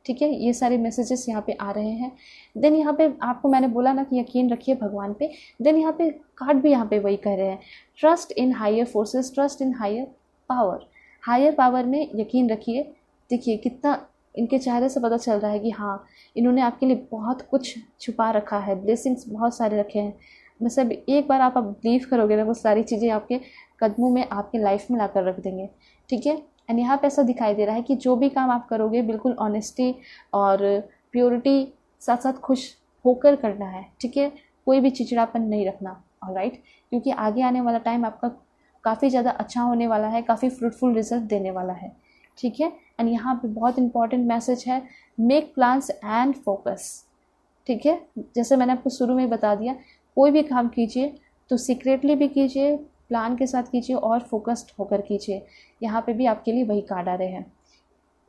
ठीक है, ये सारे मैसेजेस यहाँ पे आ रहे हैं। देन यहाँ पे आपको मैंने बोला ना कि यकीन रखिए भगवान पे। देन यहाँ पे कार्ड भी यहाँ पे वही कह रहे हैं, trust in higher forces, trust in higher power. Higher power में यकीन रखिए। देखिए कितना इनके चेहरे से पता चल रहा है कि हाँ, इन्होंने आपके लिए बहुत कुछ छुपा रखा है, ब्लेसिंग्स बहुत सारे रखे हैं। मतलब एक बार आप बिलीव करोगे ना, वो सारी चीज़ें आपके कदमों में, आपके लाइफ में लाकर रख देंगे। ठीक है, एंड यहाँ पे ऐसा दिखाई दे रहा है कि जो भी काम आप करोगे बिल्कुल ऑनेस्टी और प्योरिटी साथ साथ खुश होकर करना है। ठीक है, कोई भी चिड़चिड़ापन नहीं रखना। ऑलराइट, क्योंकि आगे आने वाला टाइम आपका काफ़ी ज़्यादा अच्छा होने वाला है, काफ़ी फ्रूटफुल रिजल्ट देने वाला है। ठीक है, एंड यहाँ पे बहुत इंपॉर्टेंट मैसेज है, मेक प्लान्स एंड फोकस। ठीक है, जैसे मैंने आपको शुरू में बता दिया, कोई भी काम कीजिए तो सीक्रेटली भी कीजिए, प्लान के साथ कीजिए और फोकस्ड होकर कीजिए। यहाँ पे भी आपके लिए वही कार्ड आ रहे हैं।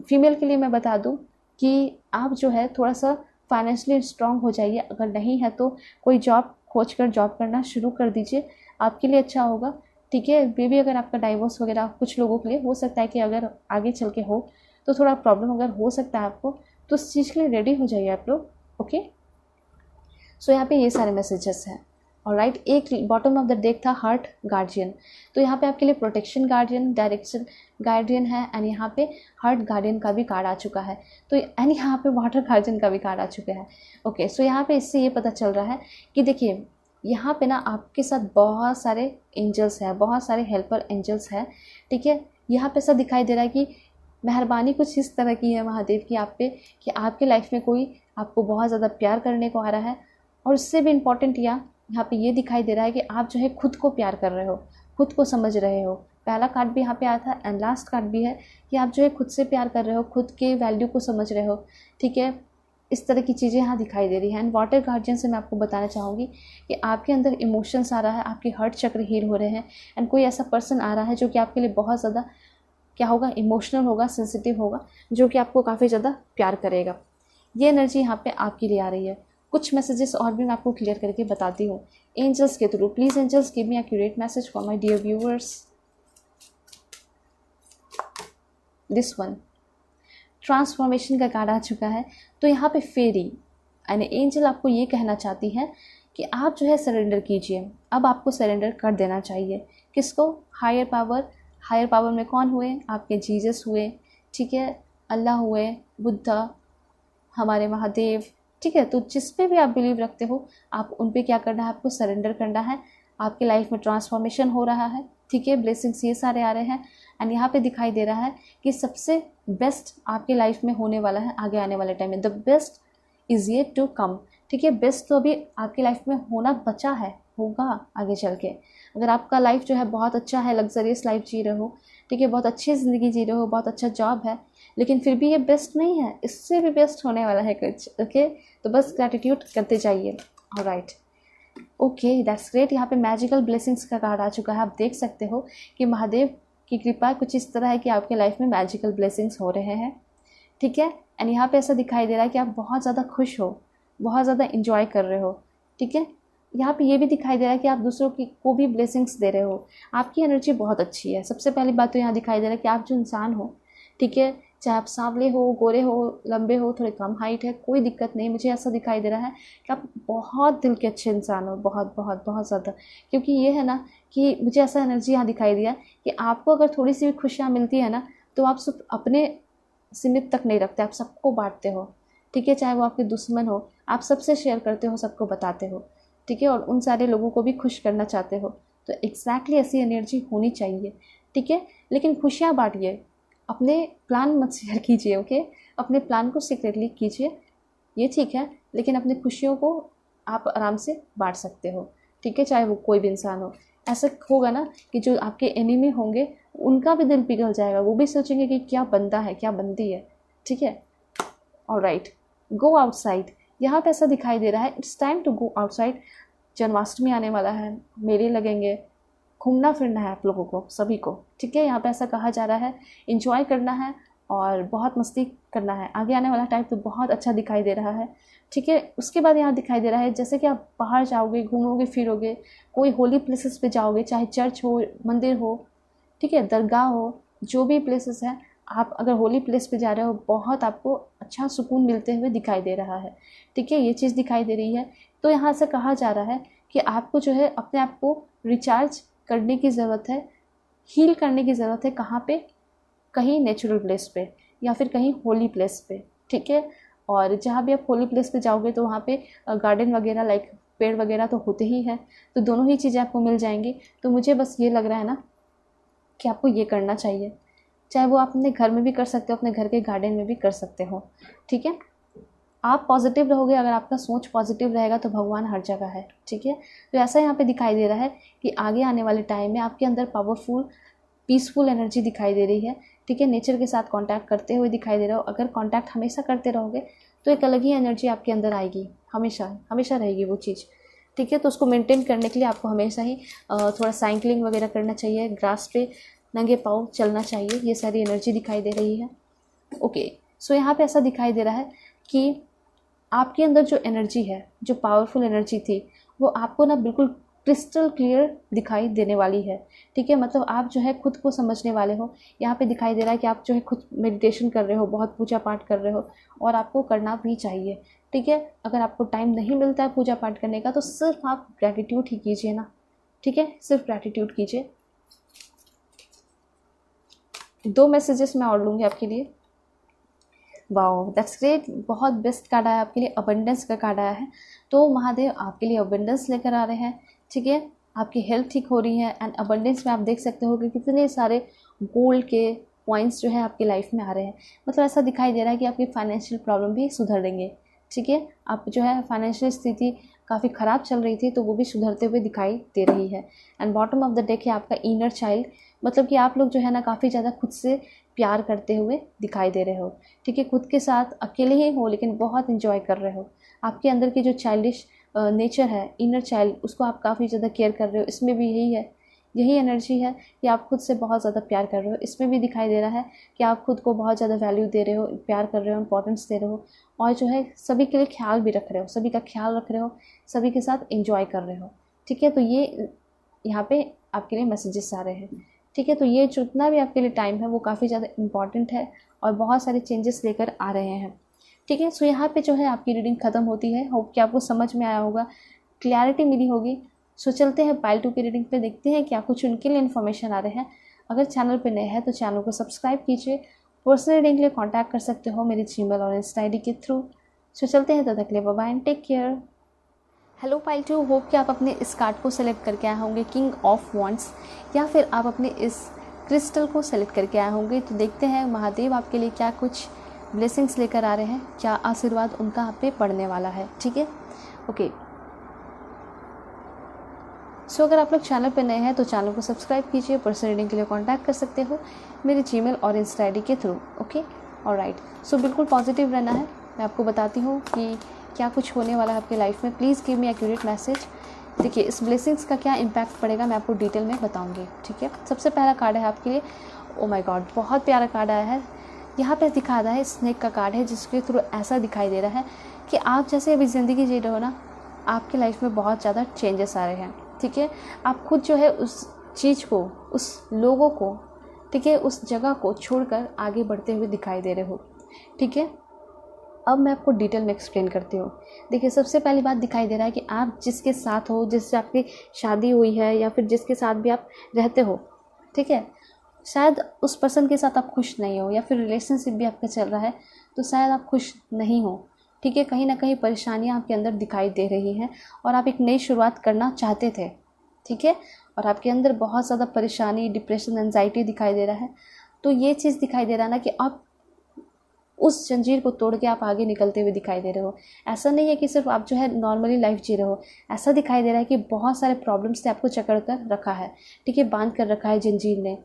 फीमेल के लिए मैं बता दूँ कि आप जो है थोड़ा सा फाइनेंशियली स्ट्रांग हो जाइए। अगर नहीं है तो कोई जॉब खोज कर जॉब करना शुरू कर दीजिए, आपके लिए अच्छा होगा। ठीक है, बेबी अगर आपका डाइवोर्स वगैरह कुछ लोगों के लिए हो सकता है कि अगर आगे चल के हो तो थोड़ा प्रॉब्लम अगर हो सकता है आपको, तो उस चीज़ के लिए रेडी हो जाइए आप लोग। ओके, सो यहाँ पे ये सारे मैसेजेस हैं। ऑलराइट, एक बॉटम ऑफ द डेक था हार्ट गार्जियन, तो यहाँ पे आपके लिए प्रोटेक्शन गार्डियन, डायरेक्शन गार्डियन है। एंड यहाँ पे हार्ट गार्डियन का भी कार्ड आ चुका है, तो एंड यहाँ पे वाटर गार्जियन का भी कार्ड आ चुका है। ओके, सो यहाँ पे इससे ये पता चल रहा है कि देखिए यहाँ पे ना आपके साथ बहुत सारे एंजल्स हैं, बहुत सारे हेल्पर एंजल्स हैं। ठीक है, यहाँ पे ऐसा दिखाई दे रहा है कि मेहरबानी कुछ इस तरह की है महादेव की आप पे कि आपके लाइफ में कोई आपको बहुत ज़्यादा प्यार करने को आ रहा है। और उससे भी इम्पॉर्टेंट यहाँ पे ये दिखाई दे रहा है कि आप जो है खुद को प्यार कर रहे हो, खुद को समझ रहे हो। पहला कार्ड भी यहाँ पे आया था एंड लास्ट कार्ड भी है कि आप जो है खुद से प्यार कर रहे हो, खुद के वैल्यू को समझ रहे हो। ठीक है, इस तरह की चीज़ें यहाँ दिखाई दे रही हैं। एंड वाटर गार्जियन से मैं आपको बताना चाहूँगी कि आपके अंदर इमोशंस आ रहा है, आपके हर्ट चक्र हील हो रहे हैं। एंड कोई ऐसा पर्सन आ रहा है जो कि आपके लिए बहुत ज़्यादा क्या होगा, इमोशनल होगा, सेंसिटिव होगा, जो कि आपको काफ़ी ज़्यादा प्यार करेगा। ये एनर्जी यहाँ पे आपके लिए आ रही है। कुछ मैसेजेस और भी मैं आपको क्लियर करके बताती हूँ एंजल्स के through. Please angels give me accurate message for my dear viewers. This one transformation का कार्ड आ चुका है, तो यहाँ पे फेरी यानी एंजल आपको ये कहना चाहती है कि आप जो है सरेंडर कीजिए। अब आपको सरेंडर कर देना चाहिए। किसको? Higher power. हायर पावर में कौन हुए? आपके जीसस हुए, ठीक है, अल्लाह हुए, बुद्धा, हमारे महादेव। ठीक है, तो जिस पे भी आप बिलीव रखते हो, आप उन पे क्या करना है, आपको सरेंडर करना है। आपके लाइफ में ट्रांसफॉर्मेशन हो रहा है। ठीक है, ब्लेसिंग्स ये सारे आ रहे हैं। एंड यहाँ पे दिखाई दे रहा है कि सबसे बेस्ट आपके लाइफ में होने वाला है आगे आने वाले टाइम में। The best is yet to come. ठीक है, बेस्ट तो अभी आपकी लाइफ में होना बचा है, होगा आगे चल के। अगर आपका लाइफ जो है बहुत अच्छा है, लग्जरियस लाइफ जी रहे हो, ठीक है, बहुत अच्छी ज़िंदगी जी रहे हो, बहुत अच्छा जॉब है, लेकिन फिर भी ये बेस्ट नहीं है, इससे भी बेस्ट होने वाला है कुछ। ओके, तो बस ग्रैटिट्यूड करते जाइए। Alright, okay, that's great. यहाँ पे मैजिकल ब्लेसिंग्स का कार्ड आ चुका है। आप देख सकते हो कि महादेव की कृपा कुछ इस तरह है कि आपके लाइफ में मैजिकल ब्लेसिंग्स हो रहे हैं। ठीक है, एंड यहाँ पे ऐसा दिखाई दे रहा है कि आप बहुत ज़्यादा खुश हो, बहुत ज़्यादा इंजॉय कर रहे हो। ठीक है, यहाँ पे ये भी दिखाई दे रहा है कि आप दूसरों की को भी ब्लेसिंग्स दे रहे हो। आपकी एनर्जी बहुत अच्छी है। सबसे पहली बात तो यहाँ दिखाई दे रहा है कि आप जो इंसान हो, ठीक है, चाहे आप सांवले हो, गोरे हो, लंबे हो, थोड़े कम हाइट है, कोई दिक्कत नहीं। मुझे ऐसा दिखाई दे रहा है कि आप बहुत दिल के अच्छे इंसान हो, बहुत बहुत बहुत ज़्यादा। क्योंकि ये है ना कि मुझे ऐसा एनर्जी यहाँ दिखाई दिया कि आपको अगर थोड़ी सी भी खुशियाँ मिलती है ना, तो आप सिर्फ अपने सीमित तक नहीं रखते, आप सबको बांटते हो, ठीक है। चाहे वो आपके दुश्मन हो, आप सबसे शेयर करते हो, सबको बताते हो, ठीक है। और उन सारे लोगों को भी खुश करना चाहते हो। तो एग्जैक्टली ऐसी एनर्जी होनी चाहिए, ठीक है। लेकिन खुशियाँ बांटिए, अपने प्लान मत शेयर कीजिए, ओके। अपने प्लान को सीक्रेटली कीजिए, ये ठीक है। लेकिन अपनी खुशियों को आप आराम से बांट सकते हो, ठीक है, चाहे वो कोई भी इंसान हो। ऐसा होगा ना कि जो आपके एनिमी होंगे उनका भी दिल पिघल जाएगा, वो भी सोचेंगे कि क्या बंदा है, क्या बंदी है, ठीक है। Alright, go outside. यहाँ पे ऐसा दिखाई दे रहा है, it's time to go outside. Janmashtami आने वाला है, मेले लगेंगे, घूमना फिरना है आप लोगों को, सभी को, ठीक है। यहाँ पे ऐसा कहा जा रहा है, इंजॉय करना है और बहुत मस्ती करना है। आगे आने वाला टाइम तो बहुत अच्छा दिखाई दे रहा है, ठीक है। उसके बाद यहाँ दिखाई दे रहा है जैसे कि आप बाहर जाओगे, घूमोगे फिरोगे, कोई होली प्लेसेस पे जाओगे, चाहे चर्च हो, मंदिर हो, ठीक है, दरगाह हो, जो भी प्लेसेस हैं, आप अगर होली प्लेस पे जा रहे हो, बहुत आपको अच्छा सुकून मिलते हुए दिखाई दे रहा है, ठीक है। ये चीज़ दिखाई दे रही है। तो यहाँ से कहा जा रहा है कि आपको जो है अपने आप को रिचार्ज करने की ज़रूरत है, हील करने की ज़रूरत है। कहाँ पे? कहीं नेचुरल प्लेस पे या फिर कहीं होली प्लेस पे, ठीक है। और जहाँ भी आप होली प्लेस पे जाओगे तो वहाँ पे गार्डन वगैरह, लाइक पेड़ वगैरह तो होते ही हैं, तो दोनों ही चीज़ें आपको मिल जाएंगी। तो मुझे बस ये लग रहा है ना कि आपको ये करना चाहिए, चाहे वो आप अपने घर में भी कर सकते हो, अपने घर के गार्डन में भी कर सकते हो, ठीक है। आप पॉजिटिव रहोगे, अगर आपका सोच पॉजिटिव रहेगा तो भगवान हर जगह है, ठीक है। तो ऐसा यहाँ पे दिखाई दे रहा है कि आगे आने वाले टाइम में आपके अंदर पावरफुल पीसफुल एनर्जी दिखाई दे रही है, ठीक है। नेचर के साथ कांटेक्ट करते हुए दिखाई दे रहा हो। अगर कांटेक्ट हमेशा करते रहोगे तो एक अलग ही एनर्जी आपके अंदर आएगी, हमेशा हमेशा रहेगी वो चीज़, ठीक है। तो उसको मेंटेन करने के लिए आपको हमेशा ही थोड़ा साइकिलिंग वगैरह करना चाहिए, ग्रास पे नंगे पाँव चलना चाहिए। ये सारी एनर्जी दिखाई दे रही है, ओके। सो यहाँ पे ऐसा दिखाई दे रहा है कि आपके अंदर जो एनर्जी है, जो पावरफुल एनर्जी थी, वो आपको ना बिल्कुल क्रिस्टल क्लियर दिखाई देने वाली है, ठीक है। मतलब आप जो है खुद को समझने वाले हो। यहाँ पे दिखाई दे रहा है कि आप जो है खुद मेडिटेशन कर रहे हो, बहुत पूजा पाठ कर रहे हो, और आपको करना भी चाहिए, ठीक है। अगर आपको टाइम नहीं मिलता है पूजा पाठ करने का तो सिर्फ आप ग्रैटिट्यूड ही कीजिए ना, ठीक है, सिर्फ ग्रैटिट्यूड कीजिए। 2 मैसेजेस मैं और लूँगी आपके लिए। वाओ, दैट्स ग्रेट, बहुत बेस्ट कार्ड आया आपके लिए, अबंडेंस का कार्ड आया है। तो महादेव आपके लिए अबंडेंस लेकर आ रहे हैं, ठीक है। आपकी हेल्थ ठीक हो रही है, एंड अबंडेंस में आप देख सकते हो कि कितने सारे गोल्ड के पॉइंट्स जो है आपकी लाइफ में आ रहे हैं। मतलब ऐसा दिखाई दे रहा है कि आपकी फाइनेंशियल प्रॉब्लम भी सुधर देंगे, ठीक है। आप जो है फाइनेंशियल स्थिति काफ़ी ख़राब चल रही थी तो वो भी सुधरते हुए दिखाई दे रही है। And bottom of the deck है आपका इनर चाइल्ड, मतलब कि आप लोग जो है ना काफ़ी ज़्यादा खुद से प्यार करते हुए दिखाई दे रहे हो, ठीक है। खुद के साथ अकेले ही हो लेकिन बहुत इंजॉय कर रहे हो। आपके अंदर की जो चाइल्डिश नेचर है, इनर चाइल्ड, उसको आप काफ़ी ज़्यादा केयर कर रहे हो। इसमें भी यही है, यही एनर्जी है कि आप खुद से बहुत ज़्यादा प्यार कर रहे हो। इसमें भी दिखाई दे रहा है कि आप खुद को बहुत ज़्यादा वैल्यू दे रहे हो, प्यार कर रहे हो, इंपॉर्टेंस दे रहे हो, और जो है सभी के लिए ख्याल भी रख रहे हो, सभी का ख्याल रख रहे हो, सभी के साथ एंजॉय कर रहे हो, ठीक है। तो ये यहाँ पे आपके लिए मैसेजेस आ रहे हैं, ठीक है। तो ये जितना भी आपके लिए टाइम है वो काफ़ी ज़्यादा इंपॉर्टेंट है और बहुत सारे चेंजेस लेकर आ रहे हैं, ठीक है। सो यहाँ पे जो है आपकी रीडिंग ख़त्म होती है। होप कि आपको समझ में आया होगा, क्लैरिटी मिली होगी। सो चलते हैं पाइल 2 की रीडिंग पे, देखते हैं क्या कुछ उनके लिए इन्फॉर्मेशन आ रहे हैं। अगर चैनल पे नए हैं तो चैनल को सब्सक्राइब कीजिए। पर्सनल रीडिंग के लिए कॉन्टैक्ट कर सकते हो मेरे जीमेल और इंस्टा आई डी के थ्रू। सो चलते हैं, तब तक के लिए bye bye and take care. Hello pile 2, hope कि आप अपने इस कार्ड को सेलेक्ट करके आए होंगे, किंग ऑफ वॉन्ड्स, या फिर आप अपने इस क्रिस्टल को सेलेक्ट करके आए होंगे। तो देखते हैं महादेव आपके लिए क्या कुछ ब्लेसिंग्स लेकर आ रहे हैं, क्या आशीर्वाद उनका आप पे पड़ने वाला है, ठीक है, ओके। सो अगर आप लोग चैनल पे नए हैं तो चैनल को सब्सक्राइब कीजिए। पर्सनल रीडिंग के लिए कांटेक्ट कर सकते हो मेरे जीमेल और इंस्टा आईडी के थ्रू, ओके, ऑलराइट। सो बिल्कुल पॉजिटिव रहना है। मैं आपको बताती हूँ कि क्या कुछ होने वाला है आपके लाइफ में। Please give me accurate message. देखिए, इस ब्लेसिंग्स का क्या इम्पैक्ट पड़ेगा मैं आपको डिटेल में बताऊँगी, ठीक है। सबसे पहला कार्ड है आपके लिए, ओ माय गॉड, बहुत प्यारा कार्ड आया है। यहाँ पे दिखा रहा है स्नेक का कार्ड है, जिसके थ्रू ऐसा दिखाई दे रहा है कि आप जैसे अभी ज़िंदगी जी रहे हो ना, आपके लाइफ में बहुत ज़्यादा चेंजेस आ रहे हैं, ठीक है। आप खुद जो है उस चीज़ को, उस लोगों को, ठीक है, उस जगह को छोड़कर आगे बढ़ते हुए दिखाई दे रहे हो, ठीक है। अब मैं आपको डिटेल में एक्सप्लेन करती हूँ। देखिए, सबसे पहली बात दिखाई दे रहा है कि आप जिसके साथ हो, जिससे आपकी शादी हुई है या फिर जिसके साथ भी आप रहते हो, ठीक है, शायद उस पर्सन के साथ आप खुश नहीं हो, या फिर रिलेशनशिप भी आपका चल रहा है तो शायद आप खुश नहीं हो, ठीक है। कहीं ना कहीं परेशानियाँ आपके अंदर दिखाई दे रही हैं और आप एक नई शुरुआत करना चाहते थे, ठीक है, और आपके अंदर बहुत ज़्यादा परेशानी, डिप्रेशन, एंजाइटी दिखाई दे रहा है। तो ये चीज़ दिखाई दे रहा है ना कि आप उस जंजीर को तोड़ के आप आगे निकलते हुए दिखाई दे रहे हो। ऐसा नहीं है कि सिर्फ आप जो है नॉर्मली लाइफ जी रहे हो, ऐसा दिखाई दे रहा है कि बहुत सारे प्रॉब्लम्स से आपको जकड़ कर रखा है, ठीक है, बांध कर रखा है जंजीर ने,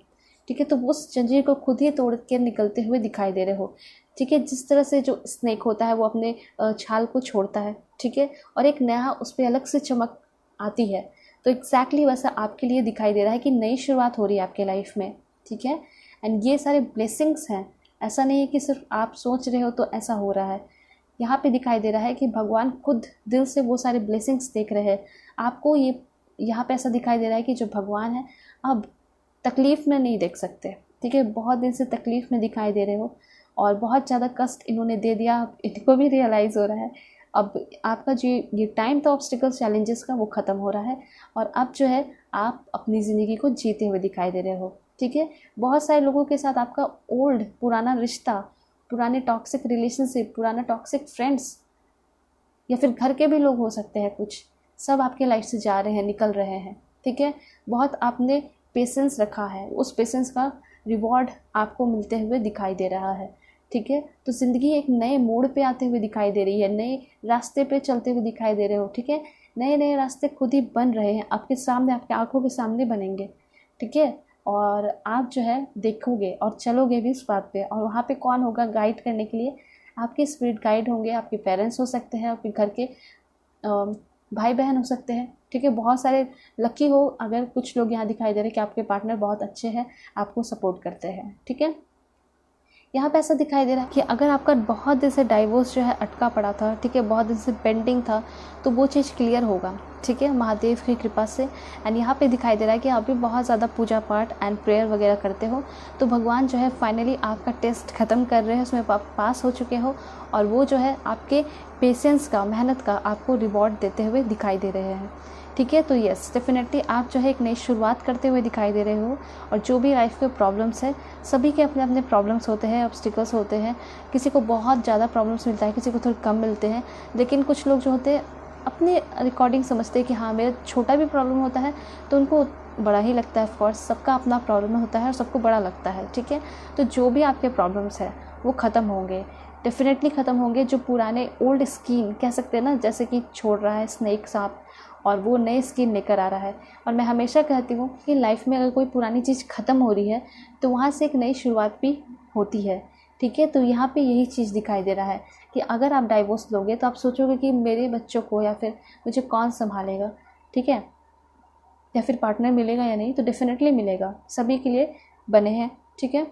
ठीक है। तो उस जंजीर को खुद ही तोड़ के निकलते हुए दिखाई दे रहे हो, ठीक है। जिस तरह से जो स्नेक होता है वो अपने छाल को छोड़ता है, ठीक है, और एक नया उस पर अलग से चमक आती है, तो एग्जैक्टली वैसा आपके लिए दिखाई दे रहा है कि नई शुरुआत हो रही है आपके लाइफ में, ठीक है। एंड ये सारे ब्लेसिंग्स हैं, ऐसा नहीं है कि सिर्फ आप सोच रहे हो तो ऐसा हो रहा है। यहाँ पे दिखाई दे रहा है कि भगवान खुद दिल से वो सारे ब्लेसिंग्स देख रहे हैं आपको। ये यहाँ पे ऐसा दिखाई दे रहा है कि जो भगवान है अब तकलीफ़ में नहीं देख सकते, ठीक है। बहुत दिन से तकलीफ़ में दिखाई दे रहे हो और बहुत ज़्यादा कष्ट इन्होंने दे दिया, इनको भी रियलाइज़ हो रहा है। अब आपका जो ये टाइम था ऑब्स्टिकल्स, चैलेंजेस का, वो ख़त्म हो रहा है और अब जो है आप अपनी ज़िंदगी को जीते हुए दिखाई दे रहे हो, ठीक है। बहुत सारे लोगों के साथ आपका ओल्ड पुराना रिश्ता, पुराने टॉक्सिक रिलेशनशिप, पुराना टॉक्सिक फ्रेंड्स या फिर घर के भी लोग हो सकते हैं, कुछ सब आपके लाइफ से जा रहे हैं, निकल रहे हैं, ठीक है। बहुत आपने पेशेंस रखा है, उस पेशेंस का रिवॉर्ड आपको मिलते हुए दिखाई दे रहा है, ठीक है। तो ज़िंदगी एक नए मोड़ पे आते हुए दिखाई दे रही है, नए रास्ते पे चलते हुए दिखाई दे रहे हो, ठीक है। नए नए रास्ते खुद ही बन रहे हैं आपके सामने, आपके आंखों के सामने बनेंगे, ठीक है। और आप जो है देखोगे और चलोगे भी इस बात पे, और वहाँ पे कौन होगा गाइड करने के लिए? आपके स्पिरिट गाइड होंगे, आपके पेरेंट्स हो सकते हैं, आपके घर के भाई बहन हो सकते हैं, ठीक है। बहुत सारे लकी हो अगर कुछ लोग यहाँ दिखाई दे रहे हैं कि आपके पार्टनर बहुत अच्छे हैं, आपको सपोर्ट करते हैं, ठीक है। यहाँ पे ऐसा दिखाई दे रहा है कि अगर आपका बहुत दिन से डाइवोर्स जो है अटका पड़ा था, ठीक है, बहुत दिन से पेंडिंग था, तो वो चीज़ क्लियर होगा, ठीक है, महादेव की कृपा से। एंड यहाँ पे दिखाई दे रहा है कि आप भी बहुत ज़्यादा पूजा पाठ एंड प्रेयर वगैरह करते हो, तो भगवान जो है फाइनली आपका टेस्ट ख़त्म कर रहे हैं, उसमें आप पास हो चुके हो और वो जो है आपके पेशेंस का, मेहनत का आपको रिवॉर्ड देते हुए दिखाई दे रहे हैं, ठीक है। तो यस, डेफिनेटली आप जो है एक नई शुरुआत करते हुए दिखाई दे रहे हो। और जो भी लाइफ के प्रॉब्लम्स है, सभी के अपने अपने प्रॉब्लम्स होते हैं, ऑब्स्टिकल्स होते हैं। किसी को बहुत ज़्यादा प्रॉब्लम्स मिलता है, किसी को थोड़े कम मिलते हैं, लेकिन कुछ लोग जो होते हैं अपने रिकॉर्डिंग समझते हैं कि हाँ मेरा छोटा भी प्रॉब्लम होता है तो उनको बड़ा ही लगता है। ऑफकोर्स सबका अपना प्रॉब्लम होता है और सबको बड़ा लगता है, ठीक है। तो जो भी आपके प्रॉब्लम्स है वो ख़त्म होंगे, डेफिनेटली ख़त्म होंगे। जो पुराने ओल्ड स्कीन कह सकते हैं ना, जैसे कि छोड़ रहा है स्नेक सांप और वो नए स्किन लेकर आ रहा है। और मैं हमेशा कहती हूँ कि लाइफ में अगर कोई पुरानी चीज़ ख़त्म हो रही है तो वहाँ से एक नई शुरुआत भी होती है, ठीक है। तो यहाँ पे यही चीज़ दिखाई दे रहा है कि अगर आप डाइवोर्स लोगे तो आप सोचोगे कि मेरे बच्चों को या फिर मुझे कौन संभालेगा, ठीक है, या फिर पार्टनर मिलेगा या नहीं। तो डेफिनेटली मिलेगा, सभी के लिए बने हैं, ठीक है,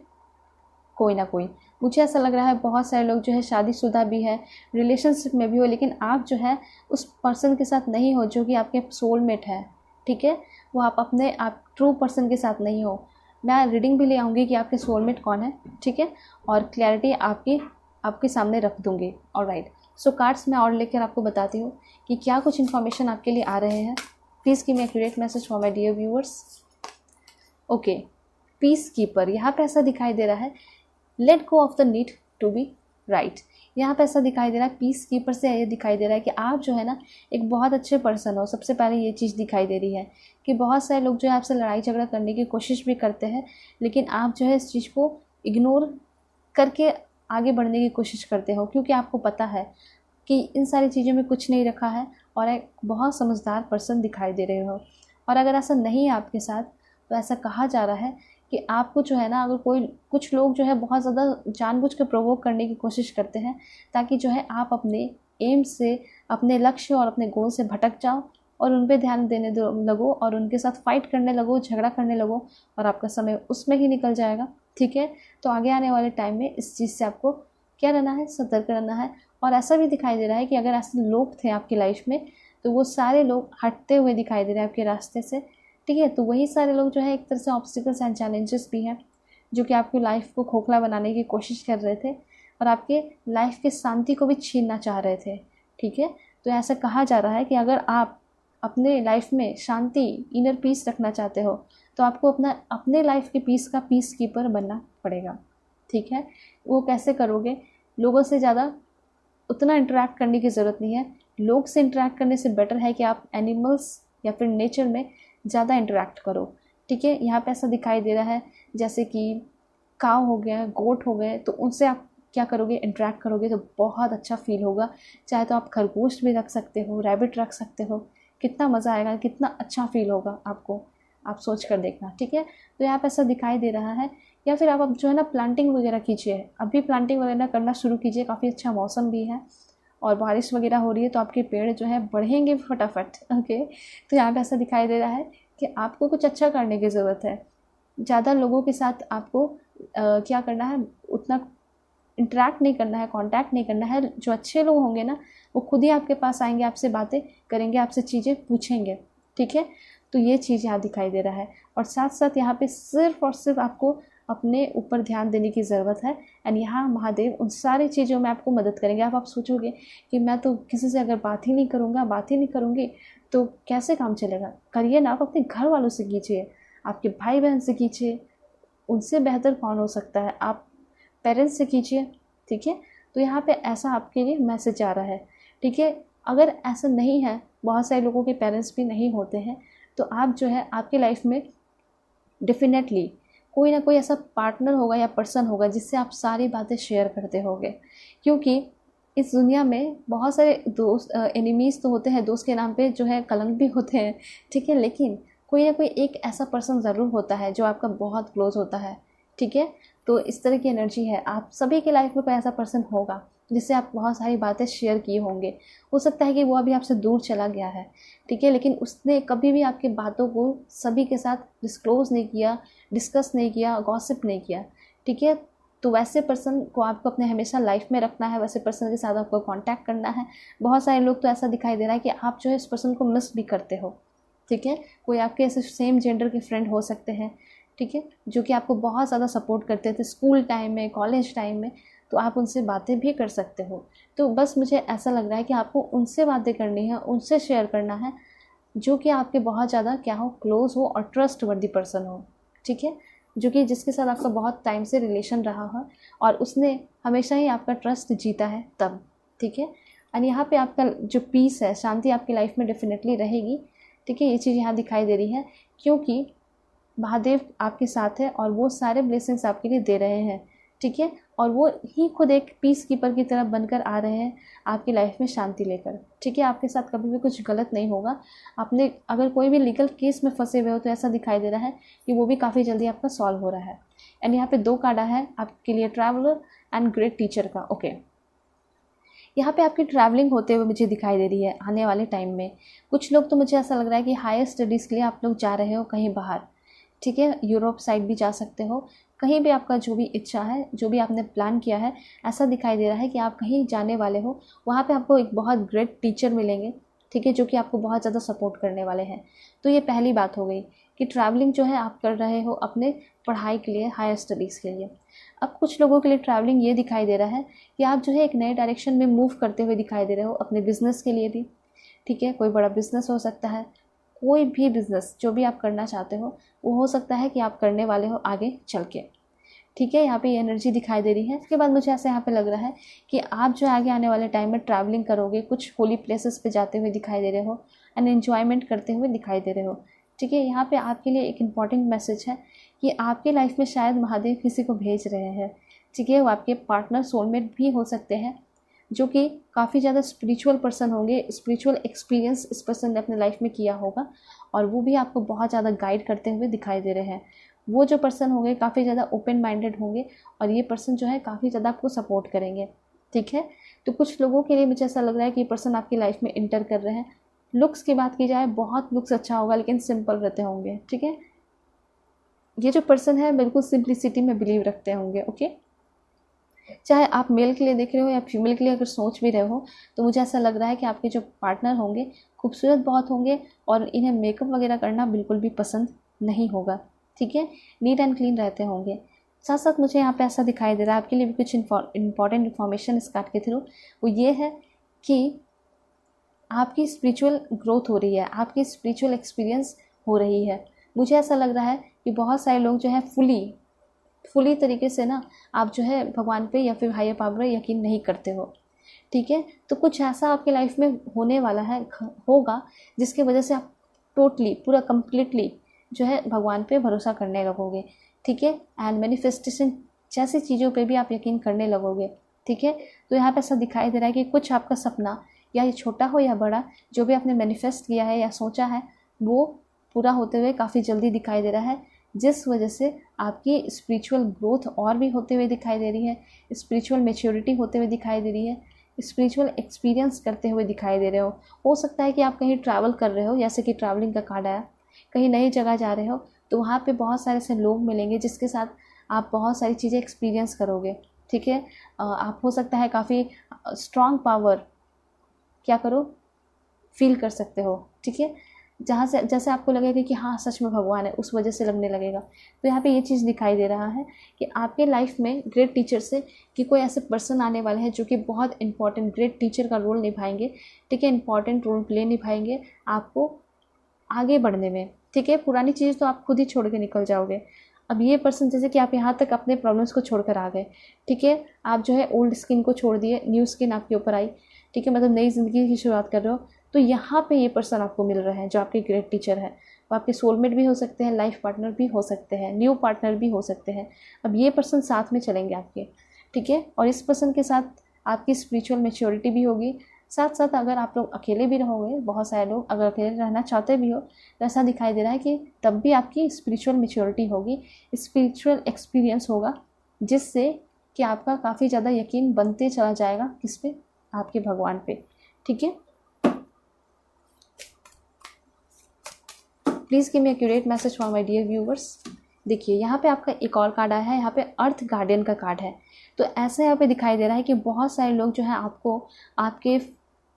कोई ना कोई। मुझे ऐसा लग रहा है बहुत सारे लोग जो है शादीशुदा भी है, रिलेशनशिप में भी हो, लेकिन आप जो है उस पर्सन के साथ नहीं हो जो कि आपके सोलमेट है, ठीक है। वो आप ट्रू पर्सन के साथ नहीं हो। मैं रीडिंग भी ले आऊँगी कि आपके सोलमेट कौन है, ठीक है, और क्लैरिटी आपके सामने रख दूँगी। ऑलराइट, सो कार्ड्स मैं और लेकर आपको बताती हूँ कि क्या कुछ इन्फॉर्मेशन आपके लिए आ रहे हैं। Please give me accurate message for my dear viewers. Okay, peacekeeper, यहाँ पे ऐसा दिखाई दे रहा है, let go of the need to be right. यहाँ पे ऐसा दिखाई दे रहा है, पीस कीपर से ये दिखाई दे रहा है कि आप जो है ना एक बहुत अच्छे पर्सन हो। सबसे पहले ये चीज़ दिखाई दे रही है कि बहुत सारे लोग जो है आपसे लड़ाई झगड़ा करने की कोशिश भी करते हैं, लेकिन आप जो है इस चीज़ को इग्नोर करके आगे बढ़ने की कोशिश करते हो, क्योंकि आपको पता है कि इन सारी चीज़ों में कुछ नहीं रखा है और एक बहुत समझदार पर्सन दिखाई दे रहे हो। और अगर ऐसा नहीं है आपके साथ, तो ऐसा कहा जा रहा है कि आपको जो है ना, अगर कुछ लोग जो है बहुत ज़्यादा जानबूझ के प्रोवोक करने की कोशिश करते हैं ताकि जो है आप अपने एम से, अपने लक्ष्य और अपने गोल से भटक जाओ और उन पे ध्यान देने लगो और उनके साथ फाइट करने लगो, झगड़ा करने लगो और आपका समय उसमें ही निकल जाएगा, ठीक है। तो आगे आने वाले टाइम में इस चीज़ से आपको क्या रहना है, सतर्क रहना है। और ऐसा भी दिखाई दे रहा है कि अगर ऐसे लोग थे आपकी लाइफ में तो वो सारे लोग हटते हुए दिखाई दे रहे हैं आपके रास्ते से, ठीक है। तो वही सारे लोग जो है एक तरह से ऑब्स्टिकल्स एंड चैलेंजेस भी हैं जो कि आपकी लाइफ को खोखला बनाने की कोशिश कर रहे थे, और आपके लाइफ के शांति को भी छीनना चाह रहे थे। ठीक है, तो ऐसा कहा जा रहा है कि अगर आप अपने लाइफ में शांति, इनर पीस रखना चाहते हो तो आपको अपने लाइफ के पीस का पीस कीपर बनना पड़ेगा। ठीक है, वो कैसे करोगे? लोगों से ज़्यादा उतना इंटरेक्ट करने की ज़रूरत नहीं है। लोग से इंटरेक्ट करने से बेटर है कि आप एनिमल्स या फिर नेचर में ज़्यादा इंटरेक्ट करो। ठीक है, यहाँ पे ऐसा दिखाई दे रहा है जैसे कि काव हो गया, गोट हो गए, तो उनसे आप क्या करोगे? इंटरेक्ट करोगे तो बहुत अच्छा फील होगा। चाहे तो आप खरगोश भी रख सकते हो, रैबिट रख सकते हो, कितना मज़ा आएगा, कितना अच्छा फील होगा आपको, आप सोच कर देखना। ठीक है, तो यहाँ पे ऐसा दिखाई दे रहा है। या फिर आप अब जो है ना प्लांटिंग वगैरह कीजिए, अभी प्लांटिंग वगैरह करना शुरू कीजिए, काफ़ी अच्छा मौसम भी है और बारिश वगैरह हो रही है तो आपके पेड़ जो है बढ़ेंगे फटाफट। ओके, तो यहाँ पे ऐसा दिखाई दे रहा है कि आपको कुछ अच्छा करने की ज़रूरत है। ज़्यादा लोगों के साथ आपको क्या करना है, उतना इंटरेक्ट नहीं करना है, कांटेक्ट नहीं करना है। जो अच्छे लोग होंगे ना वो खुद ही आपके पास आएंगे, आपसे बातें करेंगे, आपसे चीज़ें पूछेंगे। ठीक है, तो ये चीज़ यहाँ दिखाई दे रहा है। और साथ साथ यहाँ पे सिर्फ और सिर्फ आपको अपने ऊपर ध्यान देने की ज़रूरत है। एंड यहाँ महादेव उन सारी चीज़ों में आपको मदद करेंगे। आप सोचोगे कि मैं तो किसी से अगर बात ही नहीं करूँगा, बात ही नहीं करूँगी तो कैसे काम चलेगा? करिए ना, आप अपने घर वालों से कीजिए, आपके भाई बहन से कीजिए, उनसे बेहतर कौन हो सकता है? आप पेरेंट्स से कीजिए। ठीक है, तो यहाँ पे ऐसा आपके लिए मैसेज आ रहा है। ठीक है, अगर ऐसा नहीं है, बहुत सारे लोगों के पेरेंट्स भी नहीं होते हैं, तो आप जो है आपकी लाइफ में डेफिनेटली कोई ना कोई ऐसा पार्टनर होगा या पर्सन होगा जिससे आप सारी बातें शेयर करते होंगे। क्योंकि इस दुनिया में बहुत सारे दोस्त, एनिमीज़ तो होते हैं, दोस्त के नाम पे जो है कलंक भी होते हैं। ठीक है, लेकिन कोई ना कोई एक ऐसा पर्सन ज़रूर होता है जो आपका बहुत क्लोज होता है। ठीक है, तो इस तरह की एनर्जी है। आप सभी की लाइफ में कोई ऐसा पर्सन होगा जिससे आप बहुत सारी बातें शेयर किए होंगे। हो सकता है कि वो अभी आपसे दूर चला गया है। ठीक है, लेकिन उसने कभी भी आपकी बातों को सभी के साथ डिस्क्लोज़ नहीं किया, डिस्कस नहीं किया, गॉसिप नहीं किया। ठीक है, तो वैसे पर्सन को आपको अपने हमेशा लाइफ में रखना है, वैसे पर्सन के साथ आपको कांटेक्ट करना है। बहुत सारे लोग तो ऐसा दिखाई दे रहा है कि आप जो है इस पर्सन को मिस भी करते हो। ठीक है, कोई आपके ऐसे सेम जेंडर के फ्रेंड हो सकते हैं। ठीक है, जो कि आपको बहुत ज़्यादा सपोर्ट करते थे स्कूल टाइम में, कॉलेज टाइम में, तो आप उनसे बातें भी कर सकते हो। तो बस मुझे ऐसा लग रहा है कि आपको उनसे बातें करनी है, उनसे शेयर करना है जो कि आपके बहुत ज़्यादा क्या हो, क्लोज हो और ट्रस्ट वर्दी पर्सन हो। ठीक है, जो कि जिसके साथ आपका बहुत टाइम से रिलेशन रहा हो और उसने हमेशा ही आपका ट्रस्ट जीता है तब। ठीक है, और यहाँ पे आपका जो पीस है, शांति आपकी लाइफ में डेफिनेटली रहेगी। ठीक है, ये चीज़ यहाँ दिखाई दे रही है क्योंकि महादेव आपके साथ है और वो सारे ब्लेसिंग्स आपके लिए दे रहे हैं। ठीक है, और वो ही खुद एक पीस कीपर की तरह बनकर आ रहे हैं आपकी लाइफ में शांति लेकर। ठीक है, आपके साथ कभी भी कुछ गलत नहीं होगा। आपने अगर कोई भी लीगल केस में फंसे हुए हो तो ऐसा दिखाई दे रहा है कि वो भी काफ़ी जल्दी आपका सॉल्व हो रहा है। एंड यहाँ पे 2 कार्ड है आपके लिए, ट्रैवलर एंड ग्रेट टीचर का। ओके, यहाँ पे आपकी ट्रैवलिंग होते हुए मुझे दिखाई दे रही है आने वाले टाइम में। कुछ लोग तो मुझे ऐसा लग रहा है कि हायर स्टडीज़ के लिए आप लोग जा रहे हो कहीं बाहर। ठीक है, यूरोप साइड भी जा सकते हो, कहीं भी आपका जो भी इच्छा है, जो भी आपने प्लान किया है, ऐसा दिखाई दे रहा है कि आप कहीं जाने वाले हो। वहाँ पे आपको एक बहुत ग्रेट टीचर मिलेंगे। ठीक है, जो कि आपको बहुत ज़्यादा सपोर्ट करने वाले हैं। तो ये पहली बात हो गई कि ट्रैवलिंग जो है आप कर रहे हो अपने पढ़ाई के लिए, हायर स्टडीज़ के लिए। अब कुछ लोगों के लिए ट्रैवलिंग ये दिखाई दे रहा है कि आप जो है एक नए डायरेक्शन में मूव करते हुए दिखाई दे रहे हो अपने बिज़नेस के लिए भी। ठीक है, कोई बड़ा बिज़नेस हो सकता है, कोई भी बिज़नेस जो भी आप करना चाहते हो वो हो सकता है कि आप करने वाले हो आगे चल के। ठीक है, यहाँ पे ये एनर्जी दिखाई दे रही है। उसके बाद मुझे ऐसा यहाँ पे लग रहा है कि आप जो आगे आने वाले टाइम में ट्रैवलिंग करोगे, कुछ होली प्लेसेस पे जाते हुए दिखाई दे रहे हो एंड एन्जॉयमेंट करते हुए दिखाई दे रहे हो। ठीक है, यहाँ पे आपके लिए एक इम्पॉर्टेंट मैसेज है कि आपके लाइफ में शायद महादेव किसी को भेज रहे हैं। ठीक है, वो आपके पार्टनर, सोलमेट भी हो सकते हैं, जो कि काफ़ी ज़्यादा स्पिरिचुअल पर्सन होंगे। स्पिरिचुअल एक्सपीरियंस इस पर्सन ने अपने लाइफ में किया होगा और वो भी आपको बहुत ज़्यादा गाइड करते हुए दिखाई दे रहे हैं। वो जो पर्सन होंगे काफ़ी ज़्यादा ओपन माइंडेड होंगे और ये पर्सन जो है काफ़ी ज़्यादा आपको सपोर्ट करेंगे। ठीक है, तो कुछ लोगों के लिए मुझे ऐसा लग रहा है कि ये पर्सन आपकी लाइफ में इंटर कर रहे हैं। लुक्स की बात की जाए, बहुत लुक्स अच्छा होगा लेकिन सिंपल रहते होंगे। ठीक है, ये जो पर्सन है बिल्कुल सिंप्लिसिटी में बिलीव रखते होंगे। ओके, चाहे आप मेल के लिए देख रहे हो या फीमेल के लिए अगर सोच भी रहे हो, तो मुझे ऐसा लग रहा है कि आपके जो पार्टनर होंगे खूबसूरत बहुत होंगे और इन्हें मेकअप वगैरह करना बिल्कुल भी पसंद नहीं होगा। ठीक है, नीट एंड क्लीन रहते होंगे। साथ साथ मुझे यहाँ पे ऐसा दिखाई दे रहा है आपके लिए भी कुछ इंपॉर्टेंट इन्फॉर्मेशन इस कार्ड के थ्रू, वो ये है कि आपकी स्पिरिचुअल ग्रोथ हो रही है, आपकी स्पिरिचुअल एक्सपीरियंस हो रही है। मुझे ऐसा लग रहा है कि बहुत सारे लोग जो है फुली तरीके से ना आप जो है भगवान पे या फिर हायर पावर यकीन नहीं करते हो, ठीक है। तो कुछ ऐसा आपके लाइफ में होने वाला है, होगा, जिसकी वजह से आप टोटली पूरा कंप्लीटली जो है भगवान पे भरोसा करने लगोगे, ठीक है। एंड मैनिफेस्टेशन जैसी चीज़ों पे भी आप यकीन करने लगोगे, ठीक है। तो यहाँ पे ऐसा दिखाई दे रहा है कि कुछ आपका सपना, या ये छोटा हो या बड़ा, जो भी आपने मैनिफेस्ट किया है या सोचा है, वो पूरा होते हुए काफ़ी जल्दी दिखाई दे रहा है, जिस वजह से आपकी स्पिरिचुअल ग्रोथ और भी होते हुए दिखाई दे रही है, स्पिरिचुअल मैच्योरिटी होते हुए दिखाई दे रही है, स्पिरिचुअल एक्सपीरियंस करते हुए दिखाई दे रहे हो सकता है कि आप कहीं ट्रैवल कर रहे हो, जैसे कि ट्रैवलिंग का कार्ड आया, कहीं नई जगह जा रहे हो, तो वहाँ पे बहुत सारे ऐसे लोग मिलेंगे जिसके साथ आप बहुत सारी चीज़ें एक्सपीरियंस करोगे, ठीक है। आप हो सकता है काफ़ी स्ट्रॉन्ग पावर क्या करो फील कर सकते हो, ठीक है। जहाँ से जैसे आपको लगेगा कि हाँ सच में भगवान है, उस वजह से लगने लगेगा। तो यहाँ पे ये चीज़ दिखाई दे रहा है कि आपके लाइफ में ग्रेट टीचर से कि कोई ऐसे पर्सन आने वाले हैं जो कि बहुत इंपॉर्टेंट ग्रेट टीचर का रोल निभाएंगे, ठीक है, इंपॉर्टेंट रोल प्ले निभाएंगे आपको आगे बढ़ने में, ठीक है। पुरानी चीज़ तो आप खुद ही छोड़ के निकल जाओगे। अब ये पर्सन जैसे कि आप यहाँ तक अपने प्रॉब्लम्स को छोड़कर आ गए, ठीक है, आप जो है ओल्ड स्किन को छोड़ दिए, न्यू स्किन आपके ऊपर आई, ठीक है, मतलब नई ज़िंदगी की शुरुआत कर रहे हो। तो यहाँ पे ये पर्सन आपको मिल रहे हैं जो आपके ग्रेट टीचर है। वो आपके सोलमेट भी हो सकते हैं, लाइफ पार्टनर भी हो सकते हैं, न्यू पार्टनर भी हो सकते हैं। अब ये पर्सन साथ में चलेंगे आपके, ठीक है। और इस पर्सन के साथ आपकी स्पिरिचुअल मैच्योरिटी भी होगी। साथ साथ अगर आप लोग अकेले भी रहोगे, बहुत सारे लोग अगर अकेले रहना चाहते भी हो, तो ऐसा दिखाई दे रहा है कि तब भी आपकी स्पिरिचुअल मैच्योरिटी होगी, स्पिरिचुअल एक्सपीरियंस होगा, जिससे कि आपका काफ़ी ज़्यादा यकीन बनते चला जाएगा किस पे, आपके भगवान पे, ठीक है। Please give me accurate message for my dear viewers. देखिए यहाँ पे आपका एक और कार्ड आया है, यहाँ पे अर्थ गार्डियन का कार्ड है। तो ऐसा यहाँ पे दिखाई दे रहा है कि बहुत सारे लोग जो हैं आपको आपके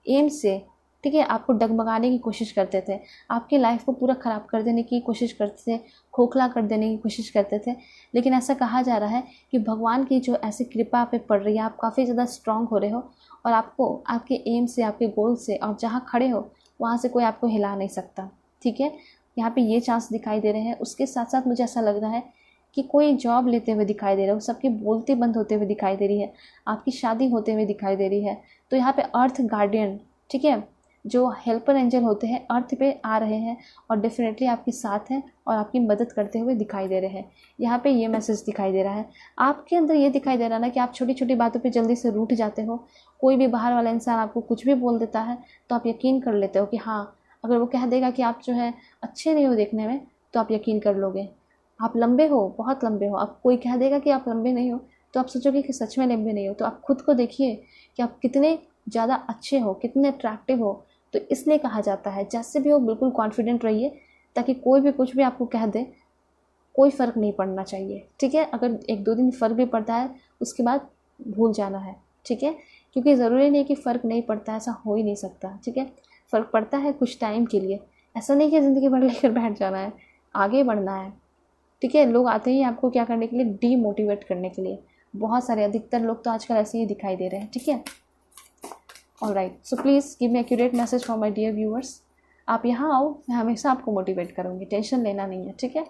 एम से, ठीक है, आपको डगमगाने की कोशिश करते थे, आपकी लाइफ को पूरा ख़राब कर देने की कोशिश करते थे, खोखला कर देने की कोशिश करते थे। लेकिन ऐसा कहा जा रहा है कि भगवान की जो ऐसी कृपा आप पे पड़ रही है, आप काफ़ी ज़्यादा स्ट्रांग हो रहे हो, और आपको आपके एम से, आपके गोल से, और जहाँ खड़े हो वहाँ से कोई आपको हिला नहीं सकता, ठीक है। यहाँ पे ये चांस दिखाई दे रहे हैं। उसके साथ साथ मुझे ऐसा लग रहा है कि कोई जॉब लेते हुए दिखाई दे रहा है, सबकी बोलती बंद होते हुए दिखाई दे रही है, आपकी शादी होते हुए दिखाई दे रही है। तो यहाँ पे अर्थ गार्डियन, ठीक है, जो हेल्पर एंजल होते हैं अर्थ पे आ रहे हैं और डेफिनेटली आपके साथ हैं और आपकी मदद करते हुए दिखाई दे रहे हैं। यहाँ पे ये मैसेज दिखाई दे रहा है। आपके अंदर ये दिखाई दे रहा है ना कि आप छोटी छोटी बातों पे जल्दी से रूठ जाते हो। कोई भी बाहर वाला इंसान आपको कुछ भी बोल देता है तो आप यकीन कर लेते हो कि हाँ, अगर वो कह देगा कि आप जो है अच्छे नहीं हो देखने में, तो आप यकीन कर लोगे। आप लंबे हो, बहुत लंबे हो, अब कोई कह देगा कि आप लंबे नहीं हो, तो आप सोचोगे कि सच में लंबे नहीं हो। तो आप खुद को देखिए कि आप कितने ज़्यादा अच्छे हो, कितने अट्रैक्टिव हो। तो इसलिए कहा जाता है जैसे भी हो बिल्कुल कॉन्फिडेंट रहिए, ताकि कोई भी कुछ भी आपको कह दे कोई फ़र्क नहीं पड़ना चाहिए, ठीक है। अगर 1-2 दिन फ़र्क भी पड़ता है उसके बाद भूल जाना है, ठीक है, क्योंकि ज़रूरी नहीं कि फ़र्क नहीं पड़ता, ऐसा हो ही नहीं सकता, ठीक है। फ़र्क पड़ता है कुछ टाइम के लिए, ऐसा नहीं कि ज़िंदगी भर लेकर बैठ जाना है, आगे बढ़ना है, ठीक है। लोग आते ही आपको क्या करने के लिए, डीमोटिवेट करने के लिए। बहुत सारे, अधिकतर लोग तो आजकल ऐसे ही दिखाई दे रहे हैं, ठीक है। Alright, so please give me accurate message for my dear viewers. आप यहाँ आओ, मैं हमेशा आपको मोटिवेट करूँगी, टेंशन लेना नहीं है, ठीक है।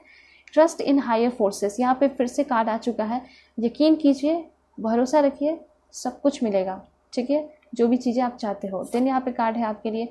ट्रस्ट इन हायर फोर्सेस, यहाँ पे फिर से कार्ड आ चुका है। यकीन कीजिए, भरोसा रखिए, सब कुछ मिलेगा, ठीक है, जो भी चीज़ें आप चाहते हो। देन यहाँ पे कार्ड है आपके लिए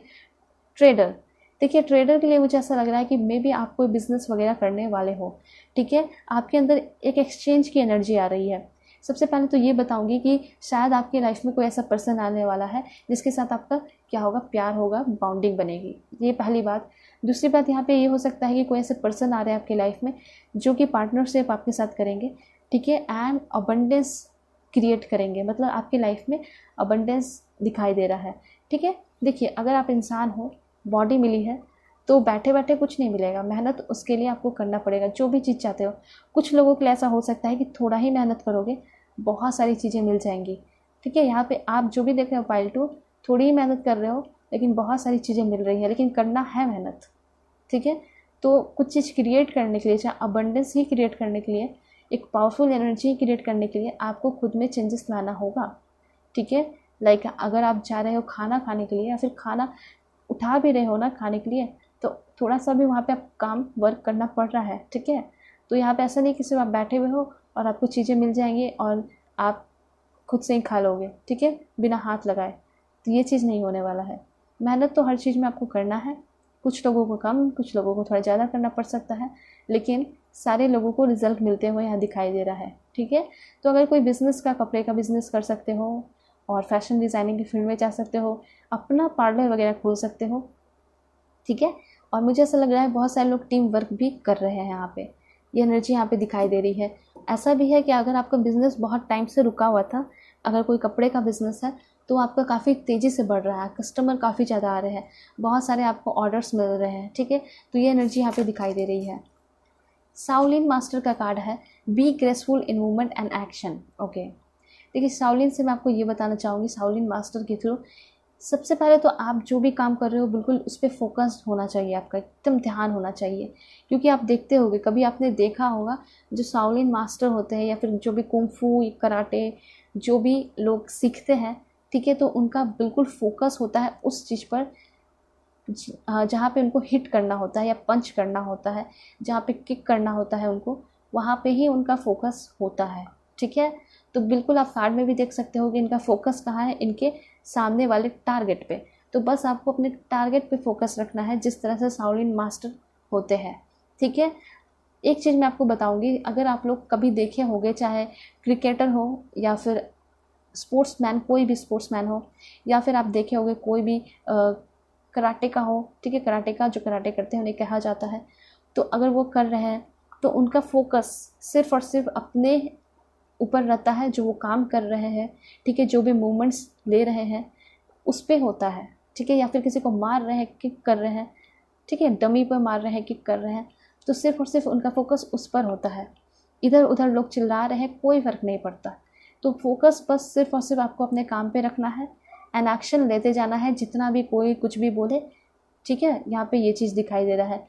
ट्रेडर। देखिए ट्रेडर के लिए मुझे ऐसा लग रहा है कि मे बी आप कोई बिज़नेस वगैरह करने वाले हो, ठीक है। आपके अंदर एक एक्सचेंज की एनर्जी आ रही है। सबसे पहले तो ये बताऊंगी कि शायद आपकी लाइफ में कोई ऐसा पर्सन आने वाला है जिसके साथ आपका क्या होगा, प्यार होगा, बॉन्डिंग बनेगी, ये पहली बात। दूसरी बात यहाँ पे ये हो सकता है कि कोई ऐसे पर्सन आ रहे हैं आपकी लाइफ में जो कि पार्टनरशिप आपके साथ करेंगे, ठीक है, एंड अबंडेंस क्रिएट करेंगे, मतलब आपकी लाइफ में अबंडेंस दिखाई दे रहा है, ठीक है। देखिए अगर आप इंसान हो, बॉडी मिली है, तो बैठे बैठे कुछ नहीं मिलेगा, मेहनत उसके लिए आपको करना पड़ेगा, जो भी चीज़ चाहते हो। कुछ लोगों के लिए ऐसा हो सकता है कि थोड़ा ही मेहनत करोगे बहुत सारी चीज़ें मिल जाएंगी, ठीक है। यहाँ पे आप जो भी देख रहे हो पाइल 2, थोड़ी ही मेहनत कर रहे हो लेकिन बहुत सारी चीज़ें मिल रही हैं, लेकिन करना है मेहनत, ठीक है। तो कुछ चीज़ क्रिएट करने के लिए, चाहे अबंडेंस ही क्रिएट करने के लिए, एक पावरफुल एनर्जी क्रिएट करने के लिए आपको खुद में चेंजेस लाना होगा, ठीक है। लाइक अगर आप जा रहे हो खाना खाने के लिए या फिर खाना उठा भी रहे हो ना खाने के लिए, तो थोड़ा सा भी वहाँ पे आप काम वर्क करना पड़ रहा है, ठीक है। तो यहाँ पे ऐसा नहीं कि सिर्फ आप बैठे हुए हो और आपको चीज़ें मिल जाएंगी और आप खुद से ही खा लोगे, ठीक है, बिना हाथ लगाए। तो ये चीज़ नहीं होने वाला है। मेहनत तो हर चीज़ में आपको करना है, कुछ लोगों को कम, कुछ लोगों को थोड़ा ज़्यादा करना पड़ सकता है, लेकिन सारे लोगों को रिजल्ट मिलते हुए यहाँ दिखाई दे रहा है, ठीक है। तो अगर कोई बिज़नेस का, कपड़े का बिज़नेस कर सकते हो और फैशन डिज़ाइनिंग की फील्ड में जा सकते हो, अपना पार्लर वगैरह खोल सकते हो, ठीक है। और मुझे ऐसा लग रहा है बहुत सारे लोग टीम वर्क भी कर रहे हैं यहाँ पे, ये एनर्जी यहाँ पे दिखाई दे रही है। ऐसा भी है कि अगर आपका बिज़नेस बहुत टाइम से रुका हुआ था, अगर कोई कपड़े का बिज़नेस है तो आपका काफ़ी तेज़ी से बढ़ रहा है, कस्टमर काफ़ी ज़्यादा आ रहे हैं, बहुत सारे आपको ऑर्डर्स मिल रहे हैं, ठीक है। तो ये एनर्जी यहाँ पे दिखाई दे रही है। शाओलिन मास्टर का कार्ड है, be graceful in movement and action. Okay, देखिए शाओलिन से मैं आपको ये बताना चाहूँगी, शाओलिन मास्टर के थ्रू सबसे पहले तो आप जो भी काम कर रहे हो बिल्कुल उस पर फोकस्ड होना चाहिए, आपका एकदम ध्यान होना चाहिए। क्योंकि आप देखते होंगे, कभी आपने देखा होगा जो शाओलिन मास्टर होते हैं या फिर जो भी कुंफू, कराटे, जो भी लोग सीखते हैं, ठीक है, तो उनका बिल्कुल फोकस होता है उस चीज़ पर जहाँ पे उनको हिट करना होता है या पंच करना होता है, जहाँ पे किक करना होता है उनको, वहाँ पे ही उनका फोकस होता है, ठीक है। तो बिल्कुल आप कार्ड में भी देख सकते हो कि इनका फोकस कहाँ है, इनके सामने वाले टारगेट पे। तो बस आपको अपने टारगेट पे फोकस रखना है, जिस तरह से शाओलिन मास्टर होते हैं, ठीक है। एक चीज़ मैं आपको बताऊंगी, अगर आप लोग कभी देखे होंगे, चाहे क्रिकेटर हो या फिर स्पोर्ट्समैन, कोई भी स्पोर्ट्समैन हो, या फिर आप देखे होंगे कोई भी कराटे का हो, ठीक है, कराटे का जो कराटे करते हैं उन्हें कहा जाता है। तो अगर वो कर रहे हैं तो उनका फोकस सिर्फ और सिर्फ अपने ऊपर रहता है, जो वो काम कर रहे हैं, ठीक है, जो भी मूवमेंट्स ले रहे हैं उस पर होता है, ठीक है। या फिर किसी को मार रहे हैं, किक कर रहे हैं, ठीक है, डमी पर मार रहे हैं, किक कर रहे हैं, तो सिर्फ और सिर्फ उनका फोकस उस पर होता है। इधर उधर लोग चिल्ला रहे हैं, कोई फ़र्क नहीं पड़ता। तो फोकस बस सिर्फ और सिर्फ आपको अपने काम पे रखना है एंड एक्शन लेते जाना है, जितना भी कोई कुछ भी बोले, ठीक है। यहाँ पे ये चीज़ दिखाई दे रहा है।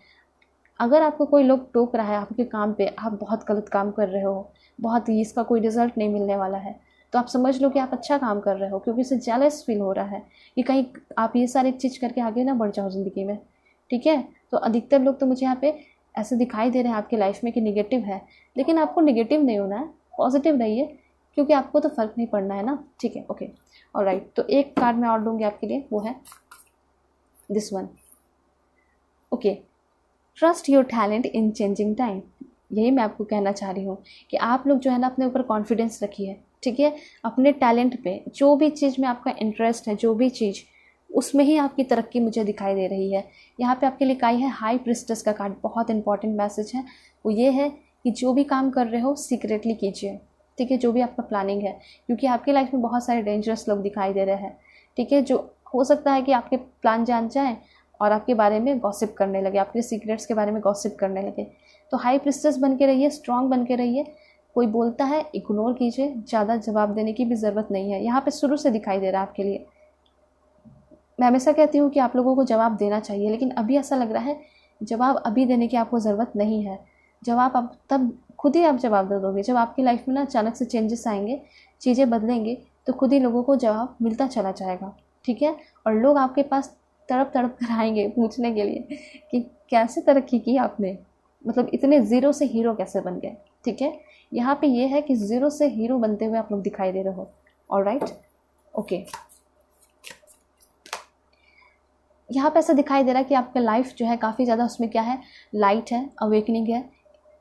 अगर आपको कोई लोग टोक रहा है आपके काम पे, आप बहुत गलत काम कर रहे हो, बहुत ही इसका कोई रिजल्ट नहीं मिलने वाला है, तो आप समझ लो कि आप अच्छा काम कर रहे हो, क्योंकि उसे जेलस फील हो रहा है कि कहीं आप ये सारी चीज़ करके आगे ना बढ़ जाओ ज़िंदगी में, ठीक है। तो अधिकतर लोग तो मुझे यहाँ पे ऐसे दिखाई दे रहे हैं आपके लाइफ में कि निगेटिव है, लेकिन आपको निगेटिव नहीं होना है, पॉजिटिव रहिए, क्योंकि आपको तो फ़र्क नहीं पड़ना है ना, ठीक है। ओके, ऑलराइट, तो एक कार्ड मैं और लूँगी आपके लिए, वो है this one. Okay, trust your talent in changing time. यही मैं आपको कहना चाह रही हूँ कि आप लोग जो है ना अपने ऊपर कॉन्फिडेंस रखिए, ठीक है। अपने टैलेंट पे, जो भी चीज़ में आपका इंटरेस्ट है, जो भी चीज़, उसमें ही आपकी तरक्की मुझे दिखाई दे रही है। यहाँ पे आपके लिए आई है हाई प्रिस्टेस का कार्ड। बहुत इंपॉर्टेंट मैसेज है, वो ये है कि जो भी काम कर रहे हो सीक्रेटली कीजिए, ठीक है, जो भी आपका प्लानिंग है, क्योंकि आपकी लाइफ में बहुत सारे डेंजरस लोग दिखाई दे रहे हैं, ठीक है, जो हो सकता है कि आपके प्लान जान जाएँ और आपके बारे में गॉसिप करने लगे, आपके सीक्रेट्स के बारे में गॉसिप करने लगे। तो हाई प्रिस्टेस बन के रहिए, स्ट्रांग बन के रहिए। कोई बोलता है इग्नोर कीजिए, ज़्यादा जवाब देने की भी ज़रूरत नहीं है। यहाँ पे शुरू से दिखाई दे रहा है आपके लिए। मैं हमेशा कहती हूँ कि आप लोगों को जवाब देना चाहिए, लेकिन अभी ऐसा लग रहा है जवाब अभी देने की आपको ज़रूरत नहीं है। जवाब आप तब खुद ही आप जवाब दे दोगे जब आपकी लाइफ में ना अचानक से चेंजेस आएंगे, चीज़ें बदलेंगे, तो खुद ही लोगों को जवाब मिलता चला जाएगा, ठीक है। और लोग आपके पास तड़प तड़प कर आएंगे पूछने के लिए कि कैसे तरक्की की आपने, मतलब इतने ज़ीरो से हीरो कैसे बन गए, ठीक है। यहाँ पे ये है कि ज़ीरो से हीरो बनते हुए आप लोग दिखाई दे रहे हो, ऑलराइट। ओके, यहाँ पे ऐसा दिखाई दे रहा है कि आपका लाइफ जो है काफ़ी ज़्यादा उसमें क्या है, लाइट है, अवेकनिंग है,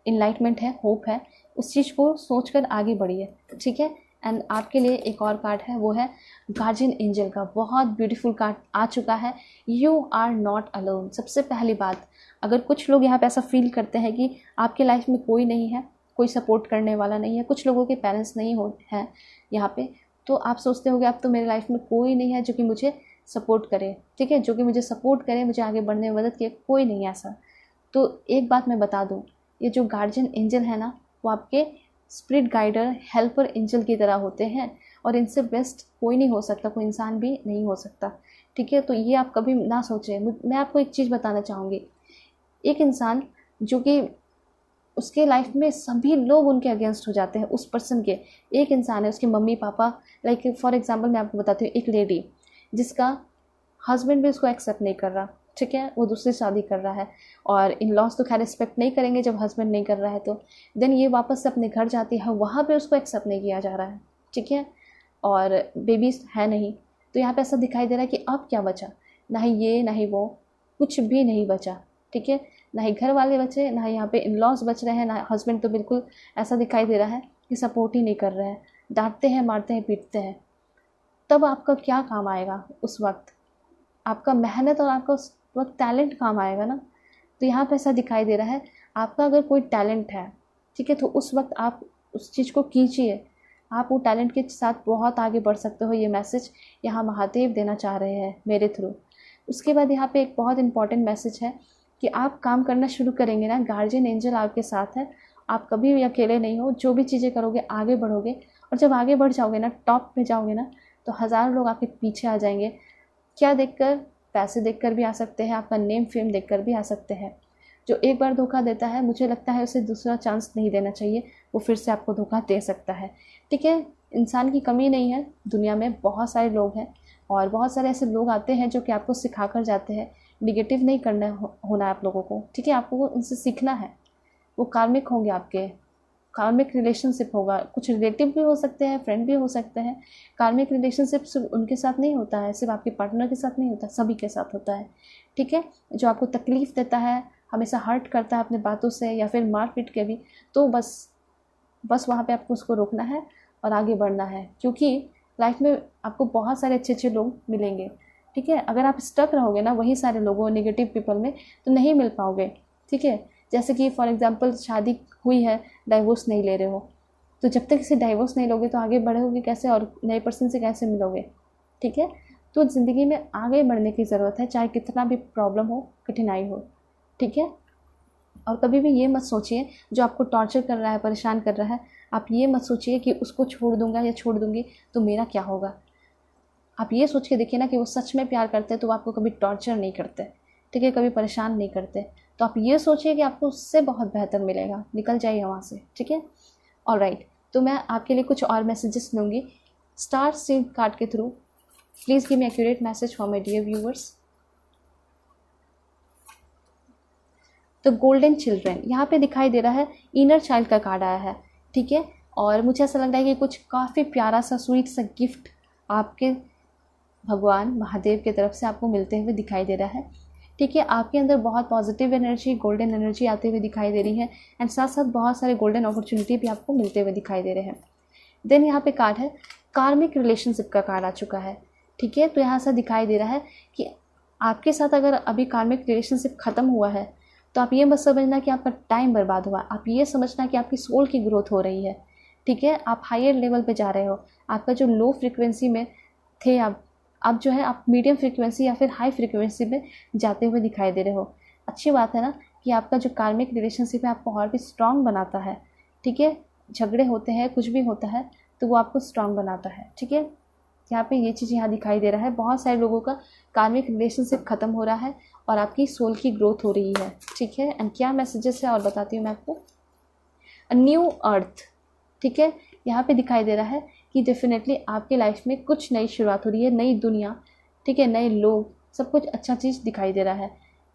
इनलाइटमेंट है, होप है। उस चीज़ को सोचकर आगे बढ़िए, ठीक है। एंड आपके लिए एक और कार्ड है, वो है गार्जियन एंजल का। बहुत ब्यूटीफुल कार्ड आ चुका है, यू आर नॉट अलोन। सबसे पहली बात, अगर कुछ लोग यहाँ पे ऐसा फील करते हैं कि आपके लाइफ में कोई नहीं है, कोई सपोर्ट करने वाला नहीं है, कुछ लोगों के पेरेंट्स नहीं हो हैं यहाँ पे, तो आप सोचते होगे अब तो मेरे लाइफ में कोई नहीं है जो कि मुझे सपोर्ट करे, ठीक है, जो कि मुझे सपोर्ट करे, मुझे आगे बढ़ने में मदद करे, कोई नहीं है ऐसा। तो एक बात मैं बता दूँ, ये जो गार्जियन एंजल है ना, वो आपके स्पिरिट गाइडर, हेल्पर एंजल की तरह होते हैं, और इनसे बेस्ट कोई नहीं हो सकता, कोई इंसान भी नहीं हो सकता, ठीक है। तो ये आप कभी ना सोचें। मैं आपको एक चीज़ बताना चाहूँगी, एक इंसान जो कि उसके लाइफ में सभी लोग उनके अगेंस्ट हो जाते हैं उस पर्सन के। एक इंसान है, उसके mummy papa, like for example मैं आपको बताती हूँ, एक लेडी जिसका हस्बैंड भी उसको एक्सेप्ट नहीं कर रहा, ठीक है, वो दूसरी शादी कर रहा है, और इन लॉज तो खैर रिस्पेक्ट नहीं करेंगे जब हस्बैंड नहीं कर रहा है तो। देन ये वापस से अपने घर जाती है, वहाँ पे उसको एक्सेप्ट नहीं किया जा रहा है, ठीक है, और बेबीज है नहीं। तो यहाँ पे ऐसा दिखाई दे रहा है कि अब क्या बचा, ना ही ये ना ही वो, कुछ भी नहीं बचा, ठीक है, ना ही घर वाले बचे, ना ही यहाँ पे इन लॉज बच रहे हैं, ना हस्बैंड तो बिल्कुल ऐसा दिखाई दे रहा है कि सपोर्ट ही नहीं कर रहे हैं, डांटते हैं, मारते हैं, पीटते हैं। तब आपका क्या काम आएगा उस वक्त? आपका मेहनत और आपका उस वक्त टैलेंट काम आएगा ना। तो यहाँ पे ऐसा दिखाई दे रहा है, आपका अगर कोई टैलेंट है, ठीक है, तो उस वक्त आप उस चीज़ को कीजिए, आप वो टैलेंट के साथ बहुत आगे बढ़ सकते हो। ये मैसेज यहाँ महादेव देना चाह रहे हैं मेरे थ्रू। उसके बाद यहाँ पे एक बहुत इंपॉर्टेंट मैसेज है कि आप काम करना शुरू करेंगे ना, गार्जियन एंजल आपके साथ है, आप कभी भी अकेले नहीं हो, जो भी चीज़ें करोगे आगे बढ़ोगे, और जब आगे बढ़ जाओगे ना, टॉप पे जाओगे ना, तो हज़ारों लोग आपके पीछे आ जाएंगे। क्या देखकर? पैसे देखकर भी आ सकते हैं, आपका नेम फेम देखकर भी आ सकते हैं। जो एक बार धोखा देता है, मुझे लगता है उसे दूसरा चांस नहीं देना चाहिए, वो फिर से आपको धोखा दे सकता है, ठीक है। इंसान की कमी नहीं है, दुनिया में बहुत सारे लोग हैं, और बहुत सारे ऐसे लोग आते हैं जो कि आपको सिखा कर जाते हैं। निगेटिव नहीं करना होना है आप लोगों को, ठीक है, आपको उनसे सीखना है। वो कार्मिक होंगे, आपके कार्मिक रिलेशनशिप होगा, कुछ रिलेटिव भी हो सकते हैं, फ्रेंड भी हो सकते हैं। कार्मिक रिलेशनशिप सिर्फ उनके साथ नहीं होता है, सिर्फ आपके पार्टनर के साथ नहीं होता, सभी के साथ होता है, ठीक है। जो आपको तकलीफ़ देता है, हमेशा हर्ट करता है अपने बातों से या फिर मार पीट के भी, तो बस वहाँ पे आपको उसको रोकना है और आगे बढ़ना है, क्योंकि लाइफ में आपको बहुत सारे अच्छे अच्छे लोग मिलेंगे, ठीक है। अगर आप स्टक रहोगे ना वही सारे लोगों, नेगेटिव पीपल में, तो नहीं मिल पाओगे, ठीक है। जैसे कि फॉर एग्जांपल शादी हुई है, डाइवोर्स नहीं ले रहे हो, तो जब तक इसे डाइवोर्स नहीं लोगे तो आगे बढ़ोगे कैसे, और नए पर्सन से कैसे मिलोगे, ठीक है। तो ज़िंदगी में आगे बढ़ने की ज़रूरत है, चाहे कितना भी प्रॉब्लम हो, कठिनाई हो, ठीक है। और कभी भी ये मत सोचिए जो आपको टॉर्चर कर रहा है, परेशान कर रहा है, आप ये मत सोचिए कि उसको छोड़ दूंगा या छोड़ दूंगी तो मेरा क्या होगा। आप ये सोच के देखिए ना कि वो सच में प्यार करते हैं तो वो आपको कभी टॉर्चर नहीं करते, ठीक है, कभी परेशान नहीं करते। तो आप ये सोचिए कि आपको उससे बहुत बेहतर मिलेगा, निकल जाइए वहाँ से, ठीक है। ऑलराइट, तो मैं आपके लिए कुछ और मैसेजेस लूँगी स्टार सीड कार्ड के through. Please give me accurate message for my dear viewers. तो गोल्डन चिल्ड्रन यहाँ पे दिखाई दे रहा है, इनर चाइल्ड का कार्ड आया है, ठीक है। और मुझे ऐसा लग रहा है कि कुछ काफ़ी प्यारा सा स्वीट सा गिफ्ट आपके भगवान महादेव की तरफ से आपको मिलते हुए दिखाई दे रहा है, ठीक है। आपके अंदर बहुत पॉजिटिव एनर्जी, गोल्डन एनर्जी आते हुए दिखाई दे रही है, एंड साथ साथ बहुत सारे गोल्डन अपॉर्चुनिटी भी आपको मिलते हुए दिखाई दे रहे हैं। देन यहाँ पे कार्ड है, कार्मिक रिलेशनशिप का कार्ड आ चुका है, ठीक है। तो यहाँ से दिखाई दे रहा है कि आपके साथ अगर अभी कार्मिक रिलेशनशिप ख़त्म हुआ है तो आप ये मत समझना कि आपका टाइम बर्बाद हुआ, आप ये समझना कि आपकी सोल की ग्रोथ हो रही है, ठीक है। आप हायर लेवल पे जा रहे हो, आपका जो लो फ्रिक्वेंसी में थे आप जो है आप मीडियम फ्रिक्वेंसी या फिर हाई फ्रिक्वेंसी में जाते हुए दिखाई दे रहे हो। अच्छी बात है ना कि आपका जो कार्मिक रिलेशनशिप है आपको और भी स्ट्रांग बनाता है, ठीक है। झगड़े होते हैं, कुछ भी होता है तो वो आपको स्ट्रांग बनाता है, ठीक है। यहाँ पे ये चीज़ यहाँ दिखाई दे रहा है, बहुत सारे लोगों का कार्मिक रिलेशनशिप ख़त्म हो रहा है और आपकी सोल की ग्रोथ हो रही है, ठीक है। एंड क्या मैसेजेस है और बताती हूँ मैं आपको। अ न्यू अर्थ, ठीक है, यहाँ पे दिखाई दे रहा है कि डेफिनेटली आपके लाइफ में कुछ नई शुरुआत हो रही है, नई दुनिया, ठीक है, नए लोग, सब कुछ अच्छा चीज़ दिखाई दे रहा है,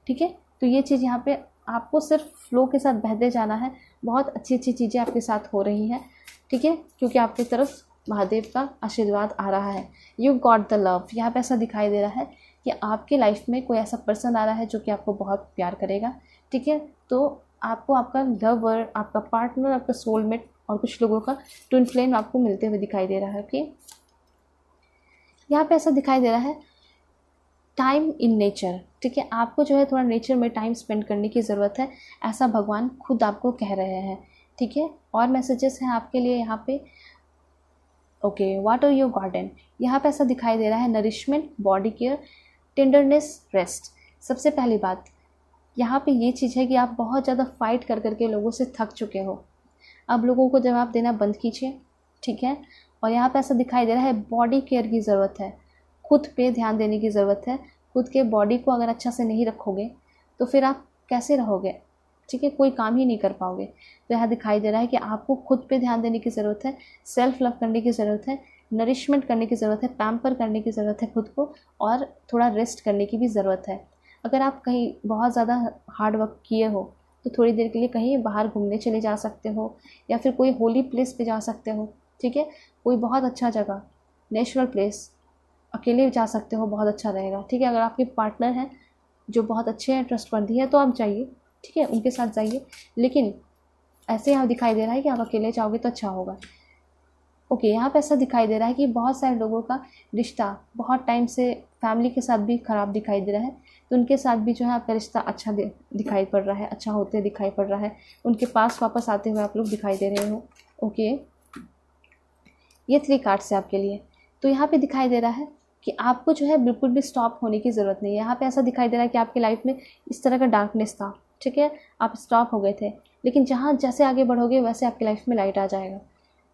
ठीक है। तो ये चीज़ यहाँ पे आपको सिर्फ फ्लो के साथ बहते जाना है, बहुत अच्छी अच्छी चीज़ें आपके साथ हो रही हैं, ठीक है, क्योंकि आपकी तरफ महादेव का आशीर्वाद आ रहा है। यू गॉट द लव, यहाँ पे ऐसा दिखाई दे रहा है कि आपके लाइफ में कोई ऐसा पर्सन आ रहा है जो कि आपको बहुत प्यार करेगा, ठीक है। तो आपको आपका लवर, आपका पार्टनर, आपका सोलमेट और कुछ लोगों का ट्विन फ्लेम आपको मिलते हुए दिखाई दे रहा है, ओके। यहाँ पे ऐसा दिखाई दे रहा है, टाइम इन नेचर, ठीक है, आपको जो है थोड़ा नेचर में टाइम स्पेंड करने की ज़रूरत है, ऐसा भगवान खुद आपको कह रहे हैं, ठीक है। और मैसेजेस हैं आपके लिए यहाँ पे, ओके, वाटर योर गार्डन, यहाँ पे ऐसा दिखाई दे रहा है, nourishment, body care, tenderness, rest. सबसे पहली बात यहाँ पे ये चीज़ है कि आप बहुत ज़्यादा फाइट कर करके लोगों से थक चुके हो, अब लोगों को जवाब देना बंद कीजिए, ठीक है। और यहाँ पे ऐसा दिखाई दे रहा है, बॉडी केयर की ज़रूरत है, खुद पे ध्यान देने की ज़रूरत है। खुद के बॉडी को अगर अच्छा से नहीं रखोगे तो फिर आप कैसे रहोगे, ठीक है, कोई काम ही नहीं कर पाओगे। तो यहाँ दिखाई दे रहा है कि आपको खुद पे ध्यान देने की ज़रूरत है, सेल्फ लव करने की ज़रूरत है, नरिशमेंट करने की ज़रूरत है, पैम्पर करने की ज़रूरत है खुद को, और थोड़ा रेस्ट करने की भी ज़रूरत है। अगर आप कहीं बहुत ज़्यादा हार्ड वर्क किए हो तो थोड़ी देर के लिए कहीं बाहर घूमने चले जा सकते हो, या फिर कोई होली प्लेस पे जा सकते हो, ठीक है, कोई बहुत अच्छा जगह, नेचुरल प्लेस, अकेले जा सकते हो, बहुत अच्छा रहेगा, ठीक है। अगर आपके पार्टनर हैं जो बहुत अच्छे हैं, ट्रस्टवर्दी है, तो आप जाइए, ठीक है, उनके साथ जाइए। लेकिन ऐसे यहाँ दिखाई दे रहा है कि आप अकेले जाओगे तो अच्छा होगा। ओके, यहाँ पे ऐसा दिखाई दे रहा है कि बहुत सारे लोगों का रिश्ता बहुत टाइम से फैमिली के साथ भी ख़राब दिखाई दे रहा है, तो उनके साथ भी जो है आपका रिश्ता अच्छा दिखाई पड़ रहा है, अच्छा होते दिखाई पड़ रहा है, उनके पास वापस आते हुए आप लोग दिखाई दे रहे हो। ओके, ये 3 कार्ड्स है आपके लिए। तो यहाँ पे दिखाई दे रहा है कि आपको जो है बिल्कुल भी स्टॉप होने की ज़रूरत नहीं है। यहाँ पे ऐसा दिखाई दे रहा है कि आपकी लाइफ में इस तरह का डार्कनेस था, ठीक है, आप स्टॉप हो गए थे, लेकिन जहाँ जैसे आगे बढ़ोगे वैसे आपकी लाइफ में लाइट आ जाएगा।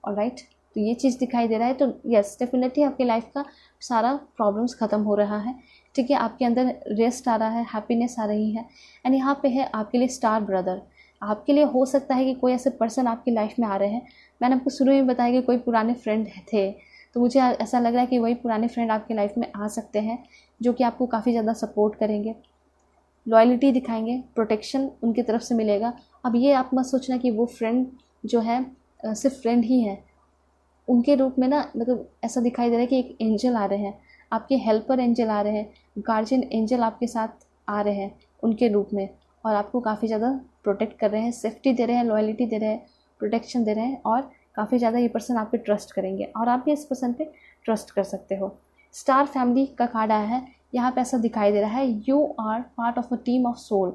ऑलराइट, तो ये चीज़ दिखाई दे रहा है। तो यस, डेफिनेटली आपकी लाइफ का सारा प्रॉब्लम्स ख़त्म हो रहा है, ठीक है, आपके अंदर रेस्ट आ रहा है, हैप्पीनेस आ रही है। एंड यहाँ पे है आपके लिए स्टार ब्रदर। आपके लिए हो सकता है कि कोई ऐसे पर्सन आपकी लाइफ में आ रहे हैं। मैंने आपको शुरू में बताया कि कोई पुराने फ्रेंड थे, तो मुझे ऐसा लग रहा है कि वही पुराने फ्रेंड आपकी लाइफ में आ सकते हैं, जो कि आपको काफ़ी ज़्यादा सपोर्ट करेंगे, लॉयल्टी दिखाएंगे, प्रोटेक्शन उनकी तरफ से मिलेगा। अब ये आप मत सोचना कि वो फ्रेंड जो है सिर्फ फ्रेंड ही है, उनके रूप में ना, मतलब ऐसा दिखाई दे रहा है कि एक एंजल आ रहे हैं, आपके हेल्पर एंजल आ रहे हैं, गार्जियन एंजल आपके साथ आ रहे हैं उनके रूप में, और आपको काफ़ी ज़्यादा प्रोटेक्ट कर रहे हैं, सेफ्टी दे रहे हैं, लॉयल्टी दे रहे हैं, प्रोटेक्शन दे रहे हैं, और काफ़ी ज़्यादा ये पर्सन आप पे ट्रस्ट करेंगे और आप भी इस पर्सन पे ट्रस्ट कर सकते हो। स्टार फैमिली का कार्ड आया है, यहाँ पे ऐसा दिखाई दे रहा है, you are part of a team of soul,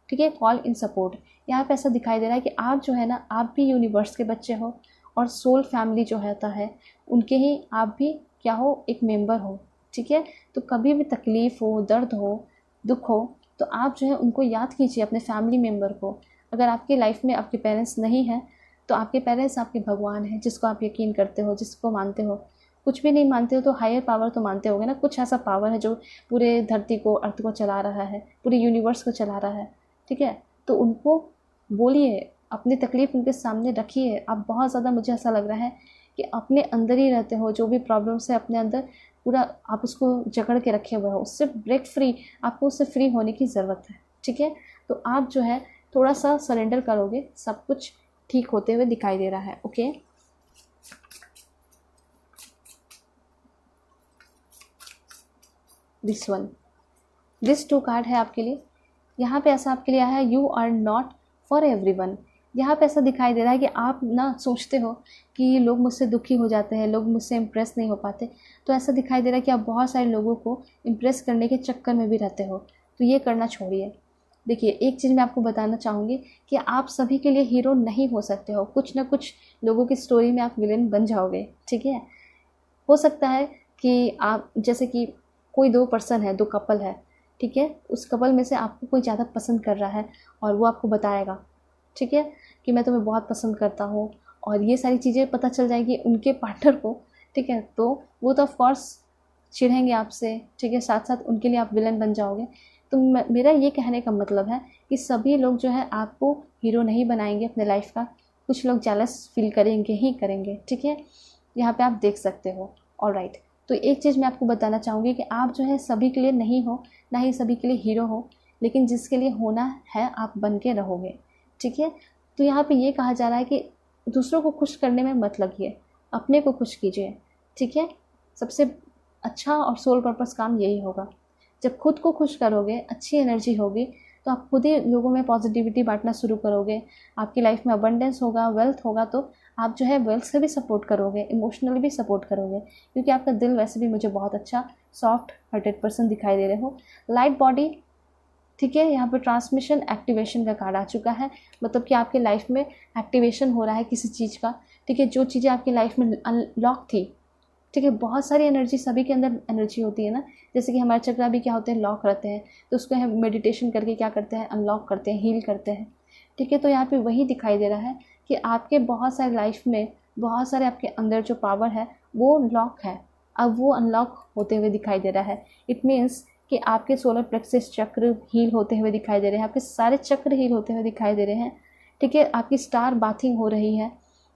ठीक है, कॉल इन सपोर्ट। यहाँ पे ऐसा दिखाई दे रहा है कि आप जो है ना, आप भी यूनिवर्स के बच्चे हो, और सोल फैमिली जो होता है उनके ही आप भी क्या हो, एक मेंबर हो, ठीक है। तो कभी भी तकलीफ़ हो, दर्द हो, दुख हो, तो आप जो है उनको याद कीजिए, अपने फैमिली मेंबर को। अगर आपकी लाइफ में आपके पेरेंट्स नहीं हैं तो आपके पेरेंट्स आपके भगवान हैं, जिसको आप यकीन करते हो, जिसको मानते हो। कुछ भी नहीं मानते हो तो हायर पावर तो मानते होगे ना, कुछ ऐसा पावर है जो पूरे धरती को, अर्थ को चला रहा है, पूरे यूनिवर्स को चला रहा है, ठीक है। तो उनको बोलिए, अपनी तकलीफ़ उनके सामने रखिए। आप बहुत ज़्यादा, मुझे ऐसा लग रहा है कि अपने अंदर ही रहते हो, जो भी प्रॉब्लम्स है अपने अंदर पूरा आप उसको जकड़ के रखे हुए हो, उससे ब्रेक फ्री, आपको उससे फ्री होने की ज़रूरत है, ठीक है। तो आप जो है थोड़ा सा सरेंडर करोगे, सब कुछ ठीक होते हुए दिखाई दे रहा है। Okay, this one, this 2 card है आपके लिए। यहाँ पे ऐसा आपके लिए आया है, you are not for everyone. यहाँ पे ऐसा दिखाई दे रहा है कि आप ना सोचते हो कि लोग मुझसे दुखी हो जाते हैं, लोग मुझसे इम्प्रेस नहीं हो पाते, तो ऐसा दिखाई दे रहा है कि आप बहुत सारे लोगों को इम्प्रेस करने के चक्कर में भी रहते हो, तो ये करना छोड़िए। देखिए, एक चीज़ मैं आपको बताना चाहूँगी कि आप सभी के लिए हीरो नहीं हो सकते हो, कुछ ना कुछ लोगों की स्टोरी में आप विलेन बन जाओगे, ठीक है। हो सकता है कि आप, जैसे कि कोई 2 पर्सन है, 2 कपल है, ठीक है, उस कपल में से आपको कोई ज़्यादा पसंद कर रहा है और वो आपको बताएगा, ठीक है, कि मैं तुम्हें बहुत पसंद करता हूँ, और ये सारी चीज़ें पता चल जाएगी उनके पार्टनर को, ठीक है, तो वो तो ऑफ कोर्स चिढ़ेंगे आपसे, ठीक है, साथ साथ उनके लिए आप विलन बन जाओगे। तो मेरा ये कहने का मतलब है कि सभी लोग जो है आपको हीरो नहीं बनाएंगे अपने लाइफ का, कुछ लोग जेलस फील करेंगे ही करेंगे, ठीक है, यहाँ पे आप देख सकते हो। ऑलराइट, तो एक चीज़ मैं आपको बताना चाहूँगी कि आप जो है सभी के लिए नहीं हो, ना ही सभी के लिए हीरो हो, लेकिन जिसके लिए होना है आप बन के रहोगे, ठीक है। तो यहाँ पे ये कहा जा रहा है कि दूसरों को खुश करने में मत लगिए, अपने को खुश कीजिए, ठीक है। सबसे अच्छा और सोल पर्पस काम यही होगा। जब खुद को खुश करोगे, अच्छी एनर्जी होगी, तो आप खुद ही लोगों में पॉजिटिविटी बांटना शुरू करोगे, आपकी लाइफ में अबंडेंस होगा, वेल्थ होगा, तो आप जो है वेल्थ से भी सपोर्ट करोगे, इमोशनली भी सपोर्ट करोगे, क्योंकि आपका दिल वैसे भी मुझे बहुत अच्छा सॉफ्ट हार्टेड पर्सन दिखाई दे रहे हो। लाइट बॉडी, ठीक है, यहाँ पे ट्रांसमिशन एक्टिवेशन का कार्ड आ चुका है, मतलब कि आपके लाइफ में एक्टिवेशन हो रहा है किसी चीज़ का, ठीक है, जो चीज़ें आपकी लाइफ में अनलॉक थी, ठीक है। बहुत सारी एनर्जी, सभी के अंदर एनर्जी होती है ना, जैसे कि हमारे चक्रा भी क्या होते हैं, लॉक रहते हैं, तो उसको हम मेडिटेशन करके क्या करते हैं, अनलॉक करते हैं, हील करते हैं, ठीक है। तो यहाँ पे वही दिखाई दे रहा है कि आपके बहुत सारे लाइफ में, बहुत सारे आपके अंदर जो पावर है वो लॉक है, अब वो अनलॉक होते हुए दिखाई दे रहा है। इट मीन्स कि आपके सोलर प्लेक्सस चक्र हील होते हुए दिखाई दे रहे हैं, आपके सारे चक्र हील होते हुए दिखाई दे रहे हैं। ठीक है, आपकी स्टार बाथिंग हो रही है।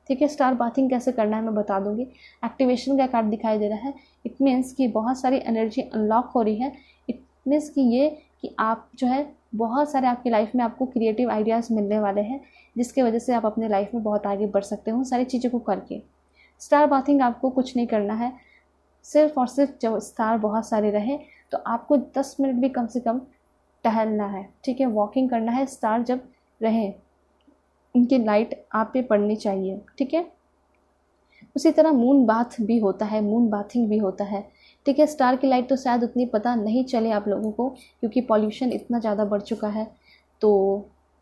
ठीक है, स्टार बाथिंग कैसे करना है मैं बता दूंगी। एक्टिवेशन का कार्ड दिखाई दे रहा है। इट मीन्स कि बहुत सारी एनर्जी अनलॉक हो रही है। इट मीन्स कि ये कि आप जो है बहुत सारे आपकी लाइफ में आपको क्रिएटिव आइडियाज़ मिलने वाले हैं, जिसके वजह से आप अपने लाइफ में बहुत आगे बढ़ सकते हो सारी चीज़ों को करके। स्टार बाथिंग आपको कुछ नहीं करना है, सिर्फ और सिर्फ जब स्टार बहुत सारे रहे तो आपको 10 मिनट भी कम से कम टहलना है। ठीक है, वॉकिंग करना है। स्टार जब रहे उनकी लाइट आप पे पड़नी चाहिए। ठीक है, उसी तरह मून बाथ भी होता है, मून बाथिंग भी होता है। ठीक है, स्टार की लाइट तो शायद उतनी पता नहीं चले आप लोगों को, क्योंकि पॉल्यूशन इतना ज़्यादा बढ़ चुका है तो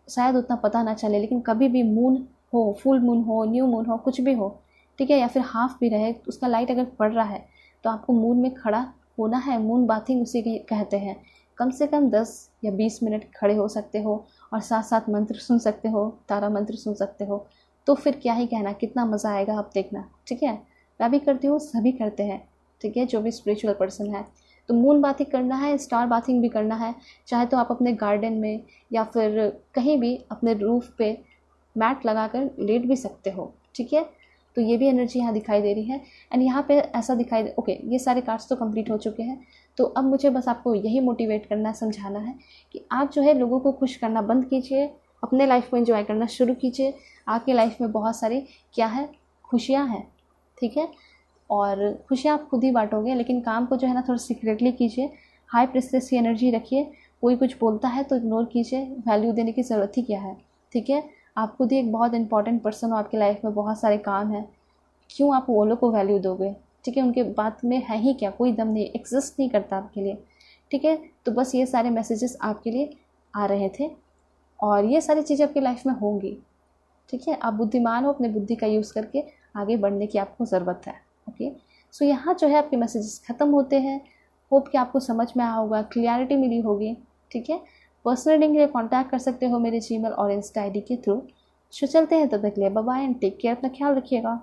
शायद उतना पता ना चले, लेकिन कभी भी मून हो, फुल मून हो, न्यू मून हो, कुछ भी हो, ठीक है, या फिर हाफ भी रहे, उसका लाइट अगर पड़ रहा है तो आपको मून में खड़ा होना है। मून बाथिंग उसी की कहते हैं। कम से कम 10 या 20 मिनट खड़े हो सकते हो और साथ साथ मंत्र सुन सकते हो, तारा मंत्र सुन सकते हो, तो फिर क्या ही कहना, कितना मज़ा आएगा आप देखना। ठीक है, मैं भी करती हूँ, सभी करते हैं। ठीक है, जो भी स्पिरिचुअल पर्सन है तो मून बाथिंग करना है, स्टार बाथिंग भी करना है। चाहे तो आप अपने गार्डन में या फिर कहीं भी अपने रूफ पे मैट लगाकर लेट भी सकते हो। ठीक है, तो ये भी एनर्जी यहाँ दिखाई दे रही है। एंड यहाँ पे ऐसा दिखाई दे, ओके, ये सारे कार्ड्स तो कंप्लीट हो चुके हैं। तो अब मुझे बस आपको यही मोटिवेट करना, समझाना है कि आप जो है लोगों को खुश करना बंद कीजिए, अपने लाइफ को एंजॉय करना शुरू कीजिए। आपकी लाइफ में बहुत सारी क्या है, खुशियाँ हैं। ठीक है, और खुशियाँ आप खुद ही बांटोगे, लेकिन काम को जो है ना थोड़ा सीक्रेटली कीजिए। हाई प्रेस्टेज की एनर्जी रखिए। कोई कुछ बोलता है तो इग्नोर कीजिए, वैल्यू देने की ज़रूरत ही क्या है। ठीक है, आप खुद ही एक बहुत इंपॉर्टेंट पर्सन हो, आपकी लाइफ में बहुत सारे काम हैं, क्यों आप वो लोग को वैल्यू दोगे। ठीक है, उनके बात में है ही क्या, कोई दम नहीं, एग्जिस्ट नहीं करता आपके लिए। ठीक है, तो बस ये सारे मैसेजेस आपके लिए आ रहे थे और ये सारी चीज़ें आपकी लाइफ में होंगी। ठीक है, आप बुद्धिमान हो, अपने बुद्धि का यूज़ करके आगे बढ़ने की आपको ज़रूरत है। ओके, सो यहाँ जो है आपके मैसेजेस ख़त्म होते हैं। होप कि आपको समझ में आया होगा, क्लियरिटी मिली होगी। ठीक है, पर्सनल रीडिंग के लिए कॉन्टैक्ट कर सकते हो मेरे जीमेल और इंस्टा ID के थ्रू। चलते हैं, तब तक के लिए bye bye and take care, अपना ख्याल रखिएगा।